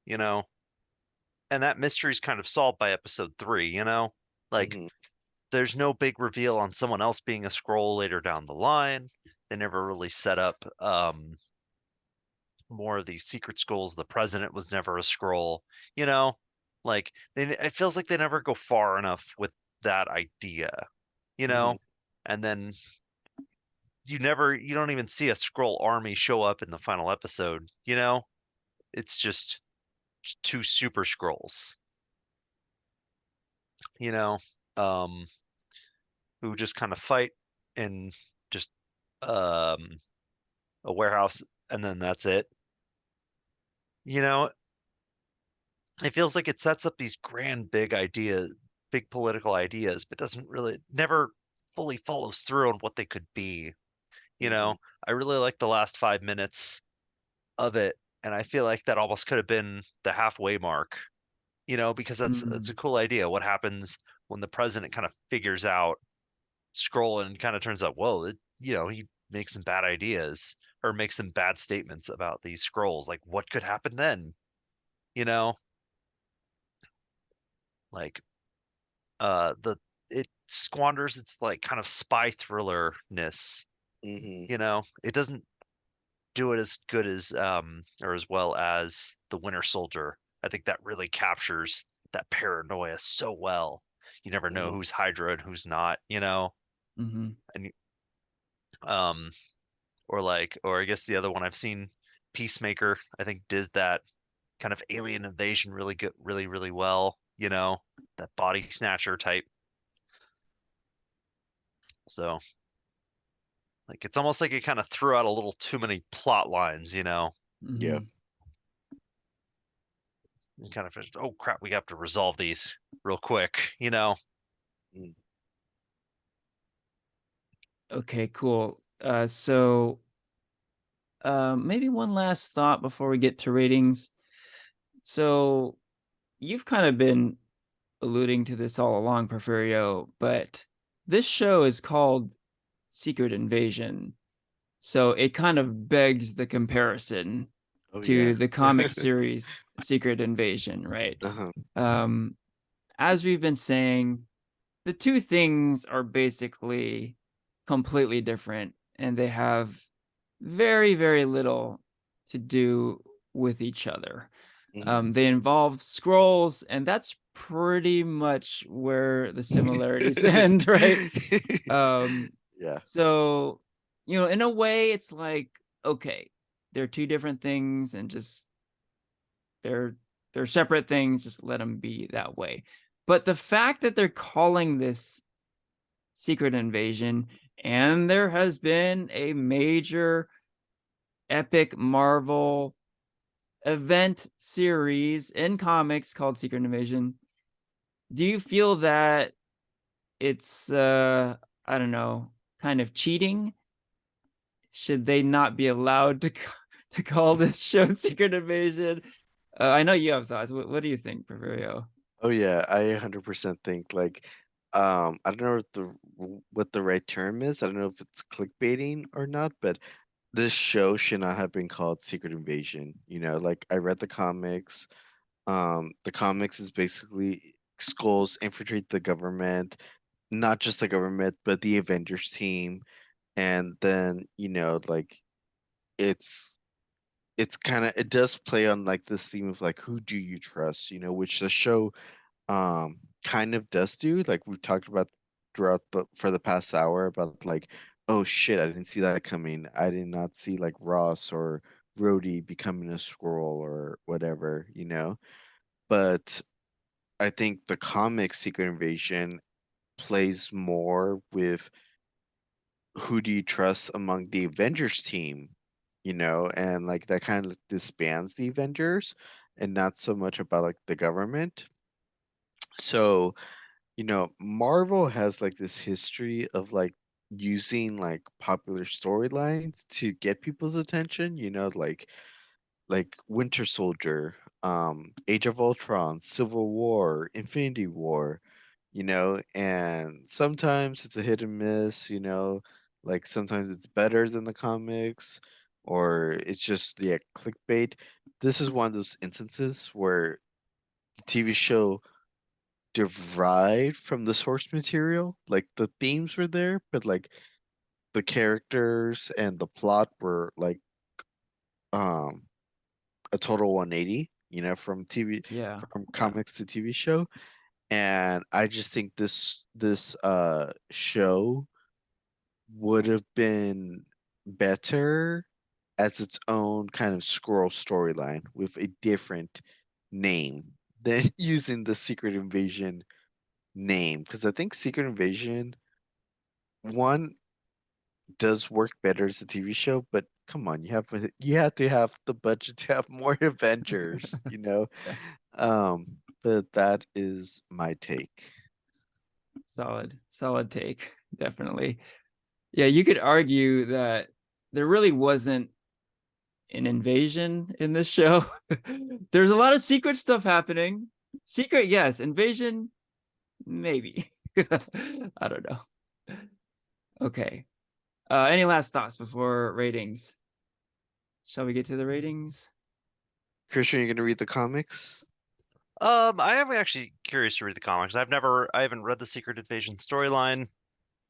you know? And that mystery's kind of solved by episode 3, you know? Like mhm, there's no big reveal on someone else being a scroll later down the line. They never really set up more of these secret Skrulls. The president was never a Skrull, you know? Like it feels like they never go far enough with that idea, you Hmm. know? And then you don't even see a Skrull army show up in the final episode, you know? It's just two super Skrulls, you know, um, who just kind of fight in just um, a warehouse, and then that's it. You know, it feels like it sets up these grand, big ideas, big political ideas, but doesn't really, never fully follows through on what they could be. You Hmm. know, I really like the last 5 minutes of it, and I feel like that almost could have been the halfway mark. You know, because that's a Mm, cool idea. What happens when the president kind of figures out Skrull and kind of turns out, whoa, he makes some bad ideas or makes some bad statements about these Skrulls. Like, what could happen then? You know, like the it squanders its like kind of spy thriller-ness. Hmm. You know, it doesn't do it as good as or as well as the Winter Soldier. I think that really captures that paranoia so well. You never know Hmm. who's Hydra and who's not, you know? mhm, And um or I guess the other one I've seen, Peacemaker, I think did that kind of alien invasion really good, really, really well, you know, that body snatcher type. So like it's almost like it kind of threw out a little too many plot lines, you know. Yeah. mhm. And kind of, oh crap, we have to resolve these real quick, you know. Mm. Okay, cool. So maybe one last thought before we get to ratings. So you've kind of been alluding to this all along, Porfirio, but this show is called Secret Invasion. So it kind of begs the comparison Oh yeah. to the comic series Secret Invasion, right? Uh-huh. Um, as we've been saying, the two things are basically completely different and they have very, very little to do with each other. Hmm. They involve scrolls, and that's pretty much where the similarities end, right? Um, Yeah. so, in a way, it's like, okay, they're two different things, and just they're they're separate things. Just let them be that way. But the fact that they're calling this Secret Invasion, and there has been a major epic Marvel event series in comics called Secret Invasion. Do you feel that it's I don't know, kind of cheating? Should they not be allowed to to call this show Secret Invasion? I know you have thoughts. What do you think, Porfirio? Oh yeah, I 100% think like I don't know what the right term is. I don't know if it's clickbaiting or not, but this show should not have been called Secret Invasion. Like I read the comics. The comics is basically Skulls infiltrate the government, not just the government, but the Avengers team. And then, like it's it does play on like this theme of like who do you trust, which the show kind of does do. Like we've talked about throughout the past hour about like, oh shit, I didn't see that coming. I did not see like Ross or Rhodey becoming a squirrel or whatever, But I think the comic Secret Invasion plays more with who do you trust among the Avengers team, and like that kind of disbands the Avengers and not so much about like the government. So, Marvel has like this history of like using like popular storylines to get people's attention, like Winter Soldier, Age of Ultron, Civil War, Infinity War, and sometimes it's a hit and miss, like sometimes it's better than the comics, or it's just yeah, clickbait. This is one of those instances where the TV show derived from the source material. Like the themes were there, but like the characters and the plot were like um a total 180, from TV Yeah. from Yeah. comics to TV show. And I just think this show would have been better as its own kind of Skrull storyline with a different name than using the Secret Invasion name. Because I think Secret Invasion, one, does work better as a TV show, but come on, you have to have the budget to have more Avengers. Yeah. But that is my take. Solid take. Definitely. Yeah, you could argue that there really wasn't an invasion in this show. There's a lot of secret stuff happening. Secret, yes. Invasion, maybe. I don't know. Okay. Any last thoughts before ratings? Shall we get to the ratings? Christian, you gonna read the comics? I am actually curious to read the comics. I haven't read the Secret Invasion storyline.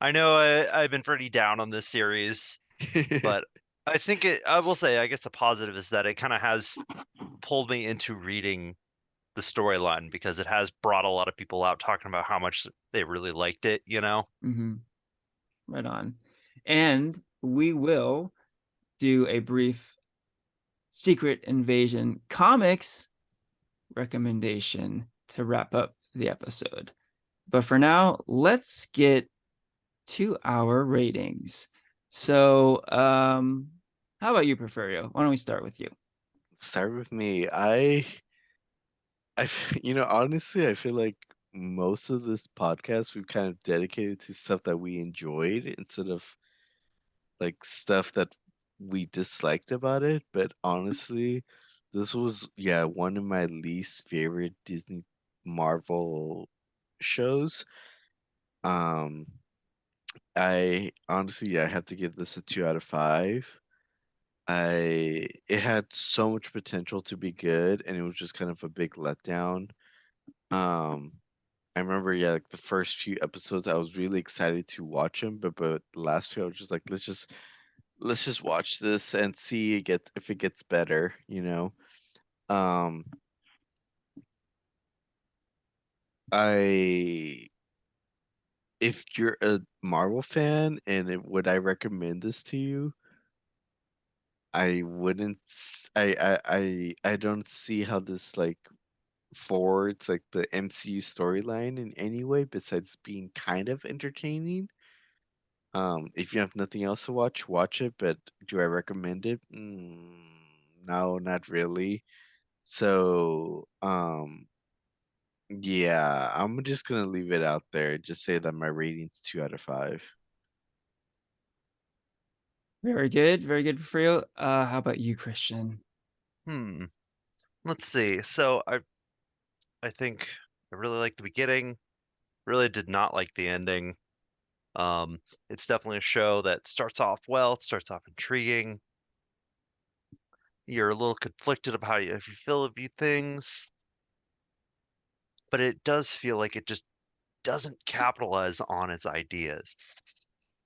I know I've been pretty down on this series, but I will say, I guess a positive is that it kind of has pulled me into reading the storyline because it has brought a lot of people out talking about how much they really liked it, you know? Mm-hmm. Right on. And we will do a brief Secret Invasion comics recommendation to wrap up the episode. But for now, let's get to our ratings. So, how about you, Porfirio? Why don't we start with you? Start with me. Honestly, I feel like most of this podcast we've kind of dedicated to stuff that we enjoyed instead of like stuff that we disliked about it. But honestly, this was, yeah, one of my least favorite Disney Marvel shows. Um, I honestly, yeah, I have to give this a 2 out of 5. It had so much potential to be good, and it was just kind of a big letdown. Um, I remember, yeah, like the first few episodes, I was really excited to watch them, but the last few, I was just like, let's just watch this and see if it gets better. Um, I if you're a Marvel fan, would I recommend this to you? I wouldn't. I don't see how this like forwards like the MCU storyline in any way besides being kind of entertaining. If you have nothing else to watch it. But do I recommend it? No, not really. So, yeah, I'm just gonna leave it out there. Just say that my rating's 2 out of 5. Very good. Very good, Porfirio. How about you, Christian? Hmm. Let's see. I think I really liked the beginning. Really did not like the ending. It's definitely a show that starts off well, it starts off intriguing. You're a little conflicted about if you feel a few things, but it does feel like it just doesn't capitalize on its ideas.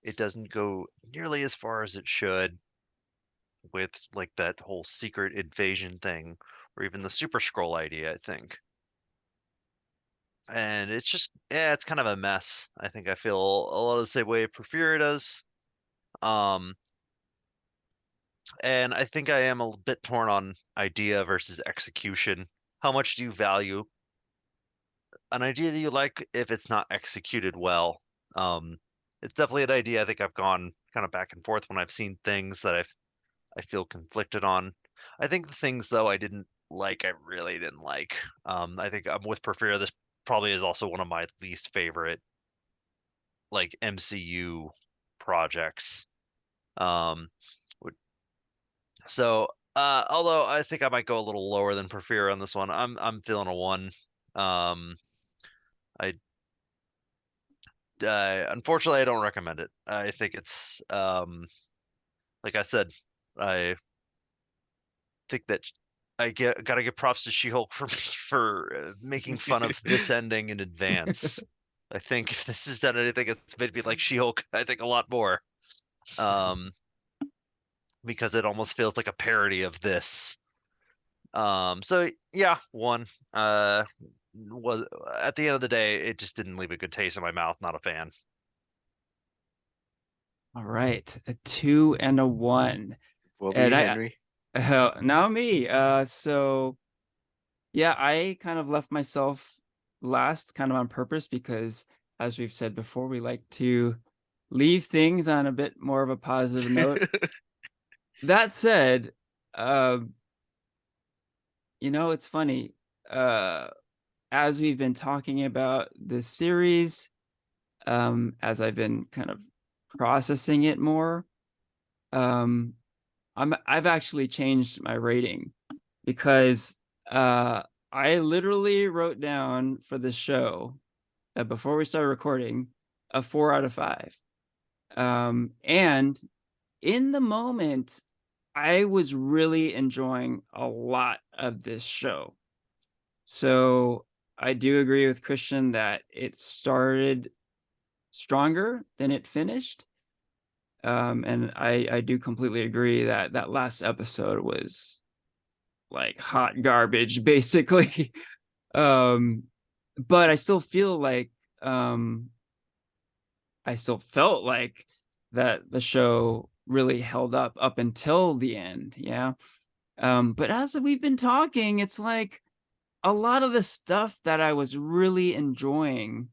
It doesn't go nearly as far as it should with like that whole secret invasion thing, or even the Super Scroll idea, I think. And it's just, yeah, it's kind of a mess. I think I feel a lot of the same way Porfirio does. Um, and I think I am a bit torn on idea versus execution. How much do you value an idea that you like if it's not executed well? Um, it's definitely an idea I think I've gone kind of back and forth when I've seen things that I feel conflicted on. I think the things though I didn't like, I really didn't like. I think I'm with Porfirio. This probably is also one of my least favorite like MCU projects. Um, w- although I think I might go a little lower than Porfirio on this one, I'm feeling a 1. Um, I unfortunately I don't recommend it. I think it's like I said, I think that I gotta give props to She-Hulk for making fun of this ending in advance. I think if this has done anything, it's made me like She-Hulk, I think a lot more. because it almost feels like a parody of this. So yeah, one. Was at the end of the day, it just didn't leave a good taste in my mouth. Not a fan. All right, a 2 and a 1. Will be And Henry. now me. So yeah, I kind of left myself last kind of on purpose because, as we've said before, we like to leave things on a bit more of a positive note. That said, uh, it's funny. As we've been talking about this series, as I've been kind of processing it more, um, I've actually changed my rating because I literally wrote down for the show before we started recording a 4 out of 5. And in the moment, I was really enjoying a lot of this show. So I do agree with Christian that it started stronger than it finished. And I do completely agree that that last episode was like hot garbage, basically. But I still feel like I still felt like that the show really held up until the end. Yeah. But as we've been talking, it's like a lot of the stuff that I was really enjoying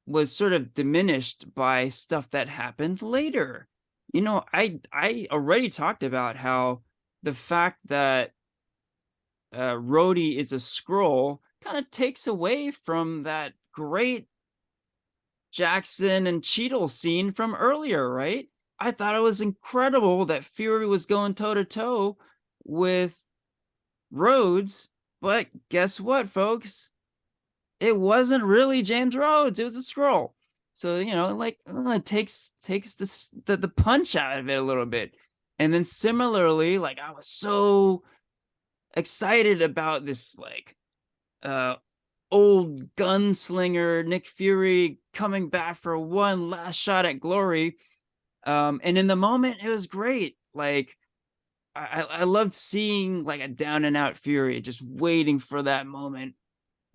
was sort of diminished by stuff that happened later. I already talked about how the fact that Rhodey is a Skrull kind of takes away from that great Jackson and Cheadle scene from earlier, right? I thought it was incredible that Fury was going toe to toe with Rhodes, but guess what, folks? It wasn't really James Rhodes. It was a Skrull. So it takes the punch out of it a little bit. And then similarly, like I was so excited about this uh old gunslinger Nick Fury coming back for one last shot at glory. And in the moment, it was great. Like I loved seeing like a down and out Fury, just waiting for that moment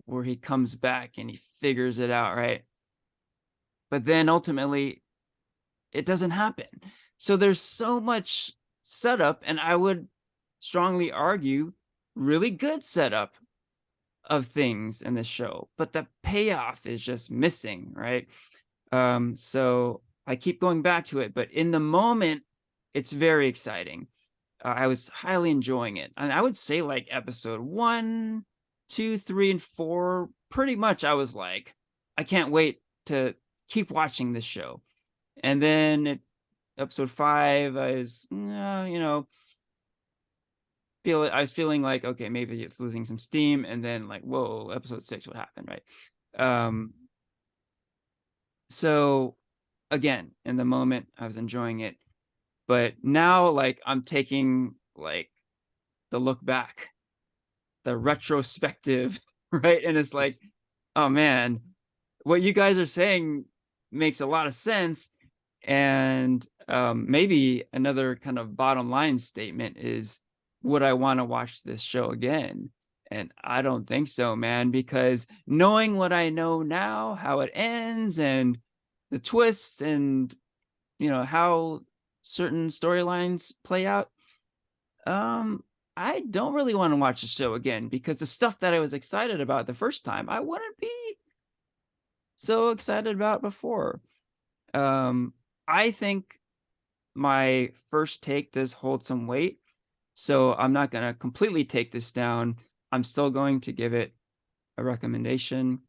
where he comes back and he figures it out, right? But then ultimately, it doesn't happen. So there's so much setup, and I would strongly argue really good setup of things in the show, but the payoff is just missing, right? So I keep going back to it, but in the moment, it's very exciting. I was highly enjoying it, and I would say like episode 1, 2, 3, and 4. Pretty much, I was like, I can't wait to keep watching this show. And then episode 5, I was, I was feeling like, okay, maybe it's losing some steam, and then like, whoa, episode 6, what happened, right? So again, in the moment, I was enjoying it, but now like I'm taking like the look back, the retrospective, right? And it's like, oh man, what you guys are saying makes a lot of sense. And maybe another kind of bottom line statement is, would I want to watch this show again? And I don't think so, man, because knowing what I know now, how it ends and the twists and, how certain storylines play out, I don't really want to watch the show again because the stuff that I was excited about the first time, I wouldn't be so excited about before. I think my first take does hold some weight, so I'm not going to completely take this down. I'm still going to give it a recommendation,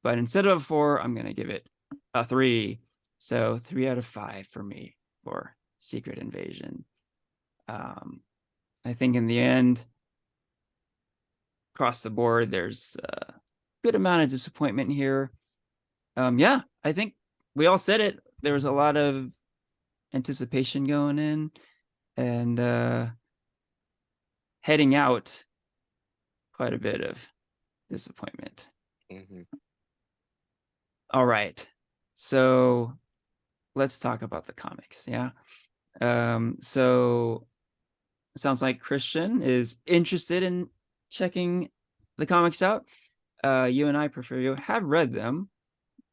but instead of a 4, I'm going to give it a 3. So 3 out of 5 for me for Secret Invasion. I think in the end, across the board, there's a good amount of disappointment here. Yeah, I think we all said it. There was a lot of anticipation going in, and heading out, quite a bit of disappointment. Mm-hmm. All right. So let's talk about the comics. Yeah. So it sounds like Christian is interested in checking the comics out. You and I, Porfirio, have read them.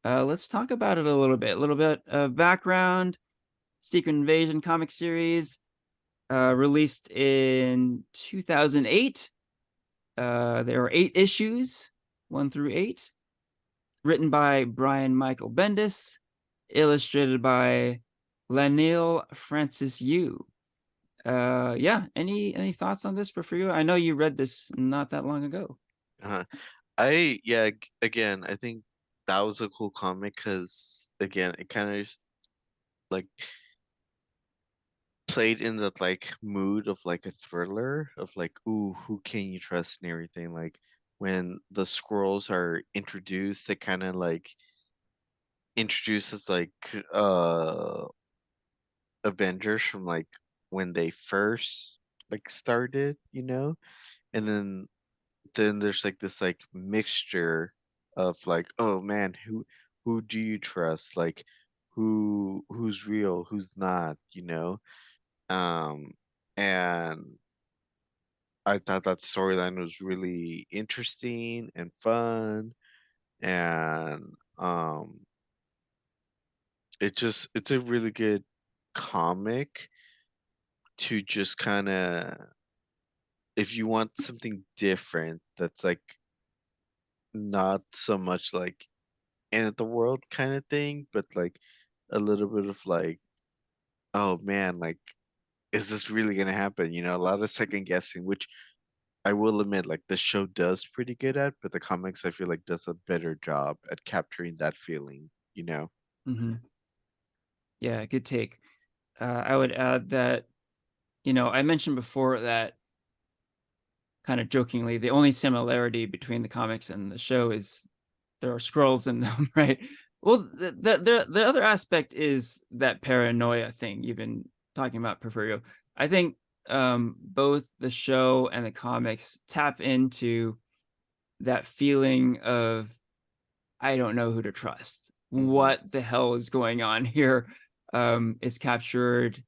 Let's talk about it a little bit. A little bit of background. Secret Invasion comic series, released in 2008. There are 8 issues, 1 through 8, written by Brian Michael Bendis, illustrated by Lanil Francis Yu. Yeah, any thoughts on this, Porfirio? I know you read this not that long ago. Again, I think that was a cool comic because again, it kind of like played in the like mood of like a thriller of like, ooh, who can you trust and everything. Like when the Skrulls are introduced, they kind of like introduces like Avengers from like when they first like started, and then there's like this like mixture of like, oh man, who do you trust? Like who's real, who's not. Um and I thought that storyline was really interesting and fun, and it's a really good comic to just kind of, if you want something different that's like not so much like end of the world kind of thing, but like a little bit of like, oh man, like is this really gonna happen? A lot of second guessing, which I will admit, like the show does pretty good at, but the comics I feel like does a better job at capturing that feeling. Mm-hmm. Yeah, good take. I would add that, I mentioned before that, kind of jokingly, the only similarity between the comics and the show is there are Skrulls in them, right? Well, the other aspect is that paranoia thing you've been talking about, Porfirio. I think both the show and the comics tap into that feeling of, I don't know who to trust. What the hell is going on here? It's captured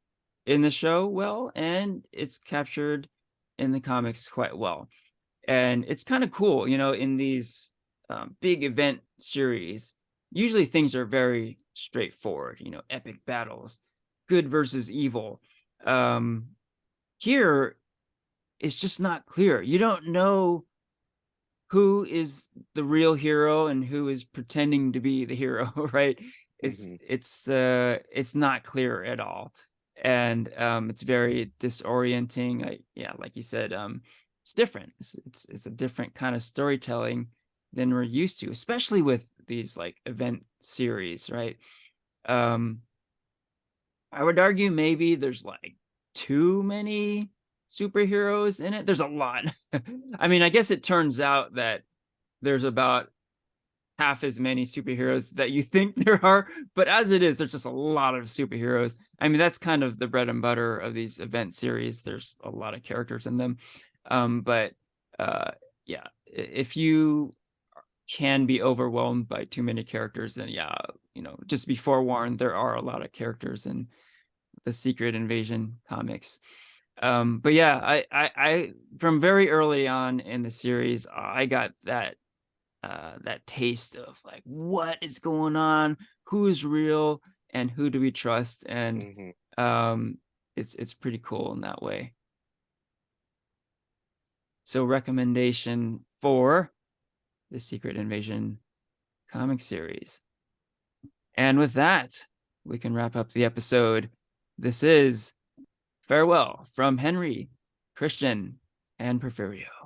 in the show well, and it's captured in the comics quite well. And it's kind of cool, in these big event series, usually things are very straightforward, epic battles, good versus evil. Here, it's just not clear. You don't know who is the real hero and who is pretending to be the hero, right? It's hmm it's it's not clear at all, and it's very disorienting. Yeah, like you said, it's different. It's a different kind of storytelling than we're used to, especially with these like event series, right? Um, I would argue maybe there's like too many superheroes in it. There's a lot. I mean, I guess it turns out that there's about half as many superheroes that you think there are, but as it is, there's just a lot of superheroes. I mean, that's kind of the bread and butter of these event series. There's a lot of characters in them. But yeah, if you can be overwhelmed by too many characters, then yeah, just be forewarned, there are a lot of characters in the Secret Invasion comics. But yeah, I from very early on in the series, I got that taste of like, what is going on, who's real, and who do we trust, and hmm it's pretty cool in that way. So recommendation for the Secret Invasion comic series. And with that, we can wrap up the episode. This is farewell from Henry, Christian, and Porfirio.